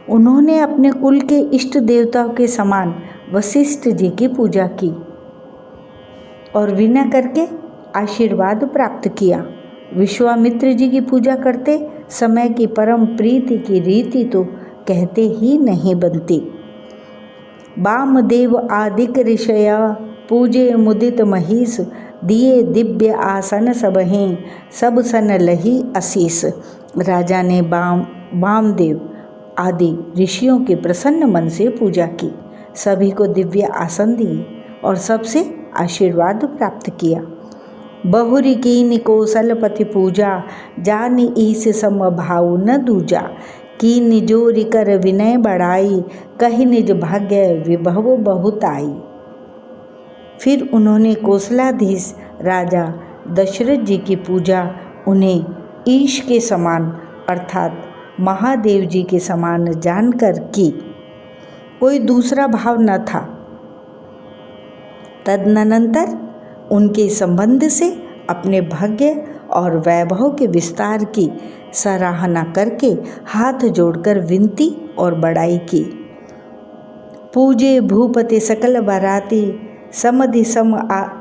उन्होंने अपने कुल के इष्ट देवताओं के समान वशिष्ठ जी की पूजा की और विनय करके आशीर्वाद प्राप्त किया। विश्वामित्र जी की पूजा करते समय की परम प्रीति की रीति तो कहते ही नहीं बनती। वामदेव आदिक ऋषया, पूजे मुदित महीस। दिए दिव्य आसन सबहें, सब सन लही असीस। राजा ने वामदेव आदि ऋषियों के प्रसन्न मन से पूजा की, सभी को दिव्य आसन दिए और सबसे आशीर्वाद प्राप्त किया। बहुरी कीन कौशलपति पूजा, जान ईस सम भाव न दूजा। की निजोरी कर विनय बढ़ाई, कही निज भाग्य विभव बहुताई। फिर उन्होंने कौशलाधीश राजा दशरथ जी की पूजा उन्हें ईश के समान अर्थात महादेव जी के समान जानकर की, कोई दूसरा भाव न था। तदनंतर उनके संबंध से अपने भाग्य और वैभव के विस्तार की सराहना करके हाथ जोड़कर विनती और बड़ाई की। पूजे भूपति सकल बराती, समधि सम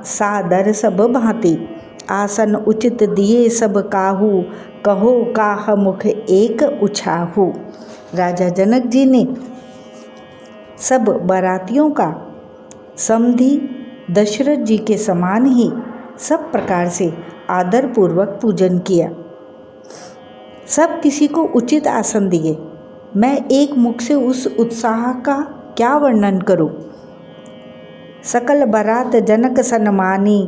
सादर सब भांति। आसन उचित दिए सब काहू, कहो काह मुख एक उछाहू। राजा जनक जी ने सब बारातियों का समधि दशरथ जी के समान ही सब प्रकार से आदर पूर्वक पूजन किया। सब किसी को उचित आसन दिए। मैं एक मुख से उस उत्साह का क्या वर्णन करूं। सकल बारात जनक सन्मानी,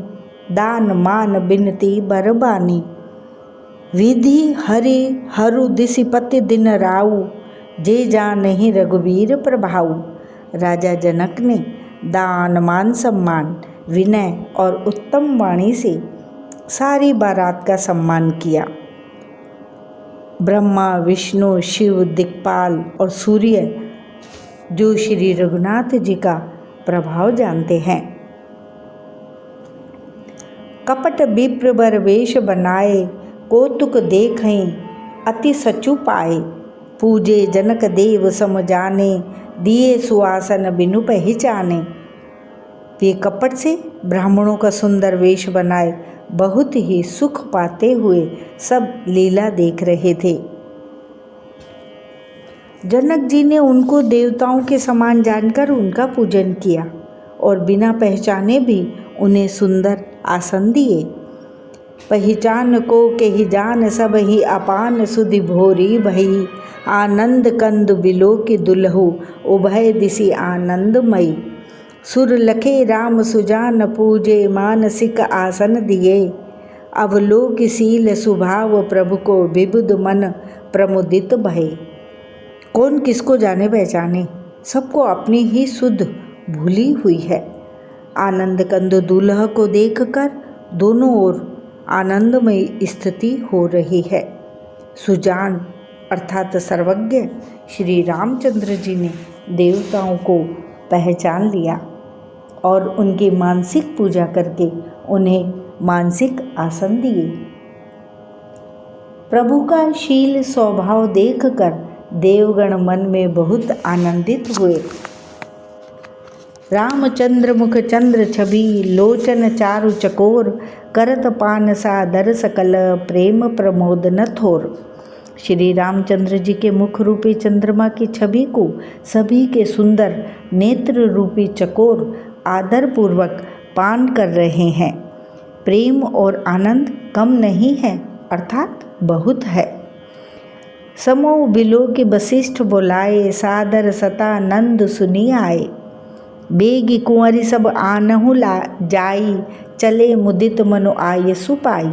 दान मान बिनती बरबानी। विधि हरि हरु दिसि पति दिन राऊ, जे जानहि रघुवीर प्रभाऊ। राजा जनक ने दान मान सम्मान विनय और उत्तम वाणी से सारी बारात का सम्मान किया। ब्रह्मा विष्णु शिव दिक्पाल और सूर्य जो श्री रघुनाथ जी का प्रभाव जानते हैं। कपट विप्र बर वेश बनाए, कौतुक देखहीं अति सचु पाए। पूजे जनक देव सम जाने, दिए सुआसन बिनु पहचाने। वे कपट से ब्राह्मणों का सुंदर वेश बनाए बहुत ही सुख पाते हुए सब लीला देख रहे थे। जनक जी ने उनको देवताओं के समान जानकर उनका पूजन किया और बिना पहचाने भी उन्हें सुंदर आसन दिए। पहचान को कही जान सब ही अपान, सुधि भोरी भई आनंद कंद बिलो की दुल्हु, उभय दिशि आनंदमयी। सुर लखे राम सुजान पूजे, मानसिक आसन दिए। अवलोकशील स्वभाव प्रभु को, विबुध मन प्रमुदित भये। कौन किसको जाने पहचाने, सबको अपनी ही सुध भूली हुई है। आनंद कंद दूल्हा को देखकर दोनों ओर आनंदमयी स्थिति हो रही है। सुजान अर्थात सर्वज्ञ श्री रामचंद्र जी ने देवताओं को पहचान लिया और उनकी मानसिक पूजा करके उन्हें मानसिक आसन दिए। प्रभु का शील स्वभाव देखकर देवगण मन में बहुत आनंदित हुए। रामचंद्र मुख चंद्र छवि, लोचन चारु चकोर, करत पान सादर सकल, प्रेम प्रमोद न थोर। श्री रामचंद्र जी के मुख रूपी चंद्रमा की छवि को सभी के सुंदर नेत्र रूपी चकोर आदर पूर्वक पान कर रहे हैं। प्रेम और आनंद कम नहीं है अर्थात बहुत है। समो बिलो के वशिष्ठ बोलाए, सादर सतानंद सुनी आए। बेगी कुंवरी सब आनहु ला जाई, चले मुदित मनु आय सुपाई।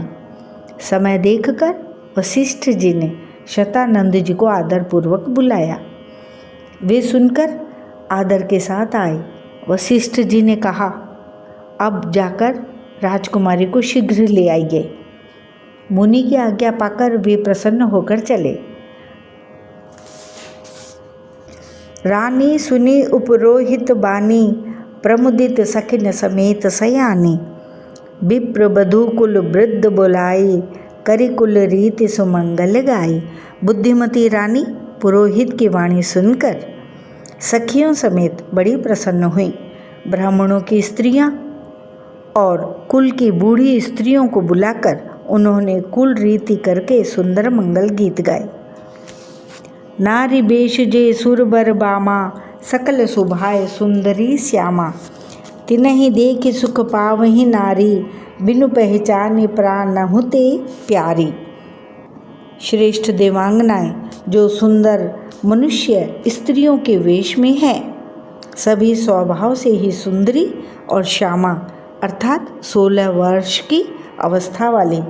समय देखकर वशिष्ठ जी ने शतानंद जी को आदर पूर्वक बुलाया। वे सुनकर आदर के साथ आए। वशिष्ठ जी ने कहा, अब जाकर राजकुमारी को शीघ्र ले आइए। मुनि की आज्ञा पाकर वे प्रसन्न होकर चले। रानी सुनी उपरोहित बानी, प्रमुदित सखिन समेत सयानी। विप्र बधू कुल वृद्ध बुलाई, करि कुल रीति सुमंगल गाई। बुद्धिमती रानी पुरोहित की वाणी सुनकर सखियों समेत बड़ी प्रसन्न हुई। ब्राह्मणों की स्त्रियां और कुल की बूढ़ी स्त्रियों को बुलाकर उन्होंने कुल रीति करके सुंदर मंगल गीत गाए। नारी बेश जे सुरबर बामा, सकल शोभाए सुंदरी श्यामा। तिन्हि देखि सुख पावहि नारी, बिनु पहचाने प्राणहु ते प्यारी। श्रेष्ठ देवांगनाएं जो सुंदर मनुष्य स्त्रियों के वेश में हैं, सभी स्वभाव से ही सुंदरी और श्यामा अर्थात 16 वर्ष की अवस्था वाली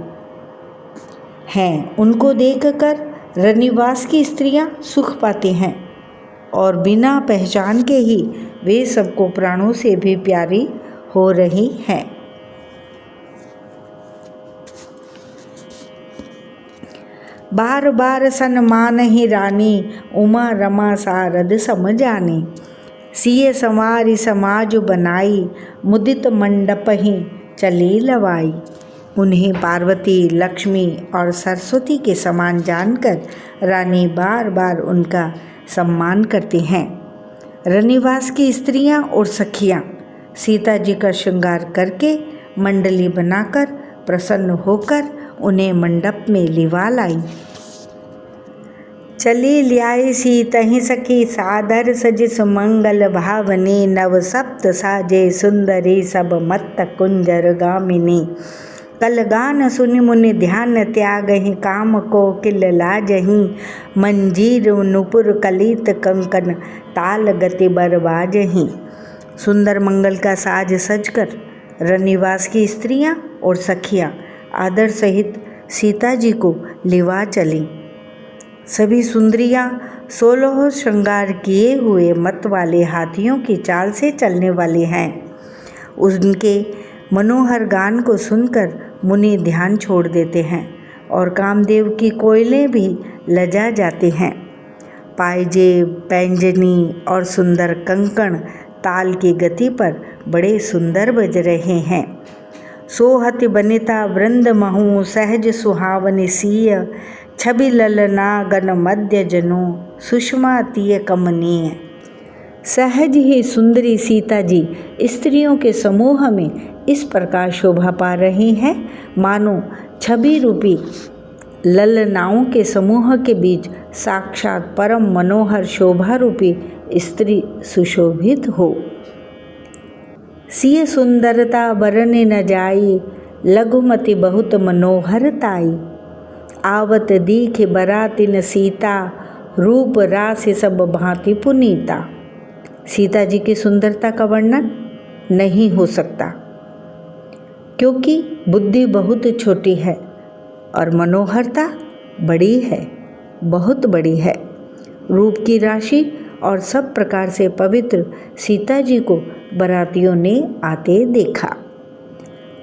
हैं। उनको देखकर रनिवास की स्त्रियां सुख पाती हैं और बिना पहचान के ही वे सबको प्राणों से भी प्यारी हो रही हैं। बार बार सन्मान ही रानी, उमा रमा सारद समझानी। सिए संवारी समाज बनाई, मुदित मंडप ही चली लवाई। उन्हें पार्वती, लक्ष्मी और सरस्वती के समान जानकर रानी बार बार उनका सम्मान करती हैं। रनिवास की स्त्रियां और सखियां सीता जी का श्रृंगार करके मंडली बनाकर प्रसन्न होकर उन्हें मंडप में लिवा लाई। चली ल्याई सीतहि सखी सादर सजिस मंगल भावनी। नव सप्त साजे सुंदरी सब मत्त कुंजर गामिनी। कल गान सुनि मुनि ध्यान त्यागहि, काम को किल लाजहि। मंजीर नुपुर कलित कंकन, ताल गति बरबाजहि। सुंदर मंगल का साज सजकर रनिवास की स्त्रियां और सखियां आदर सहित सीता जी को लिवा चली। सभी सुंदरियां 16 श्रृंगार किए हुए मत वाले हाथियों की चाल से चलने वाली हैं। उनके मनोहर गान को सुनकर मुनि ध्यान छोड़ देते हैं और कामदेव की कोयलें भी लजा जाते हैं। पायजेब, पैंजनी और सुंदर कंकण ताल की गति पर बड़े सुंदर बज रहे हैं। सोहति बनिता वृंद महु सहज सुहावनि सीय, छवि ललना गण मध्य जनो सुषमा तिय कमनीय। सहज ही सुंदरी सीता जी स्त्रियों के समूह में इस प्रकार शोभा पा रही हैं मानो छवि रूपी ललनाओं के समूह के बीच साक्षात परम मनोहर शोभा रूपी स्त्री सुशोभित हो। सिय सुंदरता बरने न जाई, लघुमति बहुत मनोहरताई। आवत दीख बरातिन सीता, रूप राशि सब भांति पुनीता। सीता जी की सुंदरता का वर्णन नहीं हो सकता, क्योंकि बुद्धि बहुत छोटी है और मनोहरता बड़ी है, बहुत बड़ी है। रूप की राशि और सब प्रकार से पवित्र सीता जी को बरातियों ने आते देखा।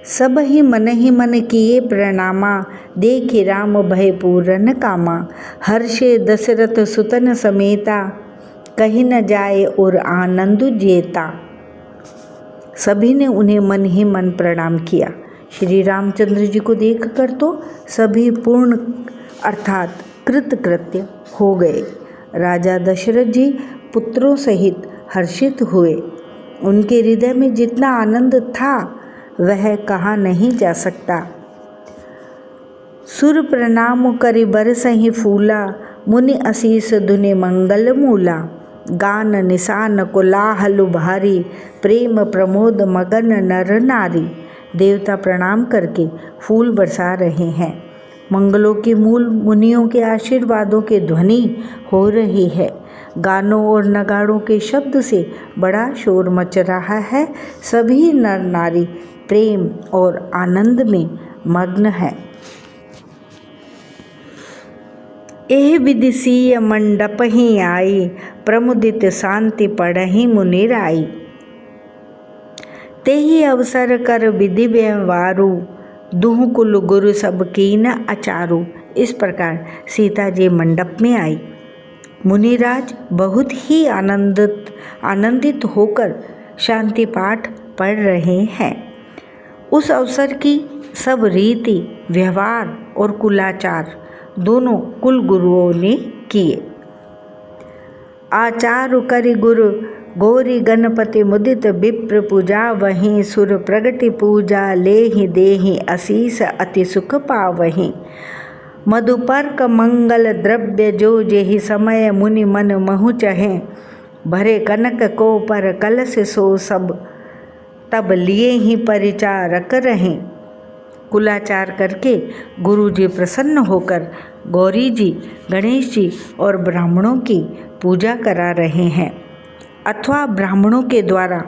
सब ही मन किए प्रणामा, देखि राम भय पूरन कामा। हर्षे दशरथ सुतन समेता, कहीं न जाए और आनंद जेता। सभी ने उन्हें मन ही मन प्रणाम किया। श्री रामचंद्र जी को देखकर तो सभी पूर्ण अर्थात कृतकृत्य हो गए। राजा दशरथ जी पुत्रों सहित हर्षित हुए। उनके हृदय में जितना आनंद था वह कहा नहीं जा सकता। सुर प्रणाम करि बरसहि फूला, मुनि असीस धुनि मंगल मूला। गान निशान कोलाहल भारी, प्रेम प्रमोद मगन नर नारी। देवता प्रणाम करके फूल बरसा रहे हैं। मंगलों के मूल मुनियों के आशीर्वादों के ध्वनि हो रही है। गानों और नगाड़ों के शब्द से बड़ा शोर मच रहा है। सभी नर नारी प्रेम और आनंद में मग्न है। एह विधि सीय मंडप ही आई, प्रमुदित शांति पढ़हि मुनिराई। तेहि अवसर कर विधि व्यवहारु, दुह कुल गुरु सब कीन अचारु। इस प्रकार सीता जी मंडप में आई। मुनिराज बहुत ही आनंदित होकर शांति पाठ पढ़ रहे हैं। उस अवसर की सब रीति व्यवहार और कुलाचार दोनों कुल गुरुओं ने किए। आचारु करि गुरु गौरी गणपति मुदित, विप्र पूजा वहीं सुर प्रगति पूजा। लेहि देहि असीस अति सुख पावहीं, मधुपर्क मंगल द्रव्य जो जेहि समय। मुनि मन महु चहें, भरे कनक को पर कलश सो सब। तब लिए ही परिचारक रहें। कुलाचार करके गुरु जी प्रसन्न होकर गौरी जी, गणेश जी और ब्राह्मणों की पूजा करा रहे हैं, अथवा ब्राह्मणों के द्वारा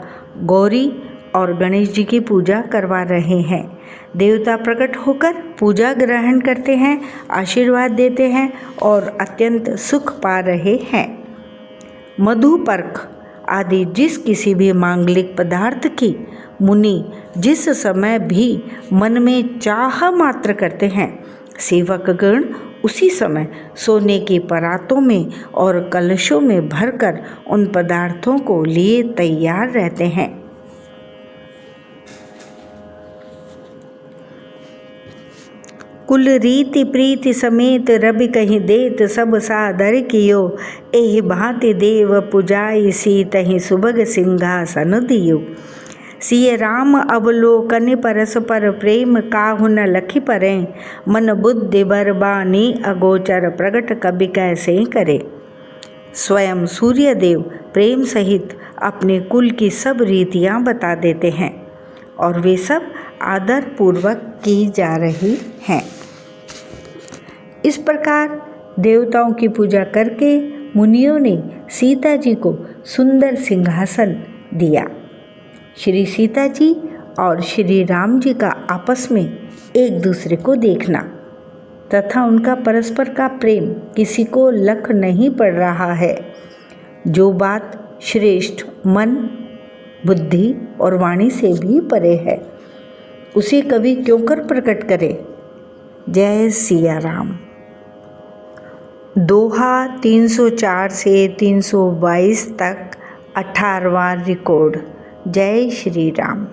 गौरी और गणेश जी की पूजा करवा रहे हैं। देवता प्रकट होकर पूजा ग्रहण करते हैं, आशीर्वाद देते हैं और अत्यंत सुख पा रहे हैं। मधुपर्क आदि जिस किसी भी मांगलिक पदार्थ की मुनि जिस समय भी मन में चाह मात्र करते हैं, सेवकगण उसी समय सोने की परातों में और कलशों में भरकर उन पदार्थों को लिए तैयार रहते हैं। कुल रीति प्रीति समेत रवि कहीं देत, सब सादर कियो। एहि भांति देव पुजाई, सीतहि सुभग सिंहासन दियो। सिय राम अवलोकन परस्पर प्रेम, काहु न लखि परें। मन बुद्धि बरबानी अगोचर, प्रगट कवि कैसे करे। स्वयं सूर्यदेव प्रेम सहित अपने कुल की सब रीतियां बता देते हैं और वे सब आदर पूर्वक की जा रही हैं। इस प्रकार देवताओं की पूजा करके मुनियों ने सीता जी को सुंदर सिंहासन दिया। श्री सीता जी और श्री राम जी का आपस में एक दूसरे को देखना तथा उनका परस्पर का प्रेम किसी को लख नहीं पड़ रहा है। जो बात श्रेष्ठ मन, बुद्धि और वाणी से भी परे है, उसे कवि क्यों कर प्रकट करे। जय सिया राम। दोहा 304 से 322 तक 18वां रिकॉर्ड। जय श्री राम।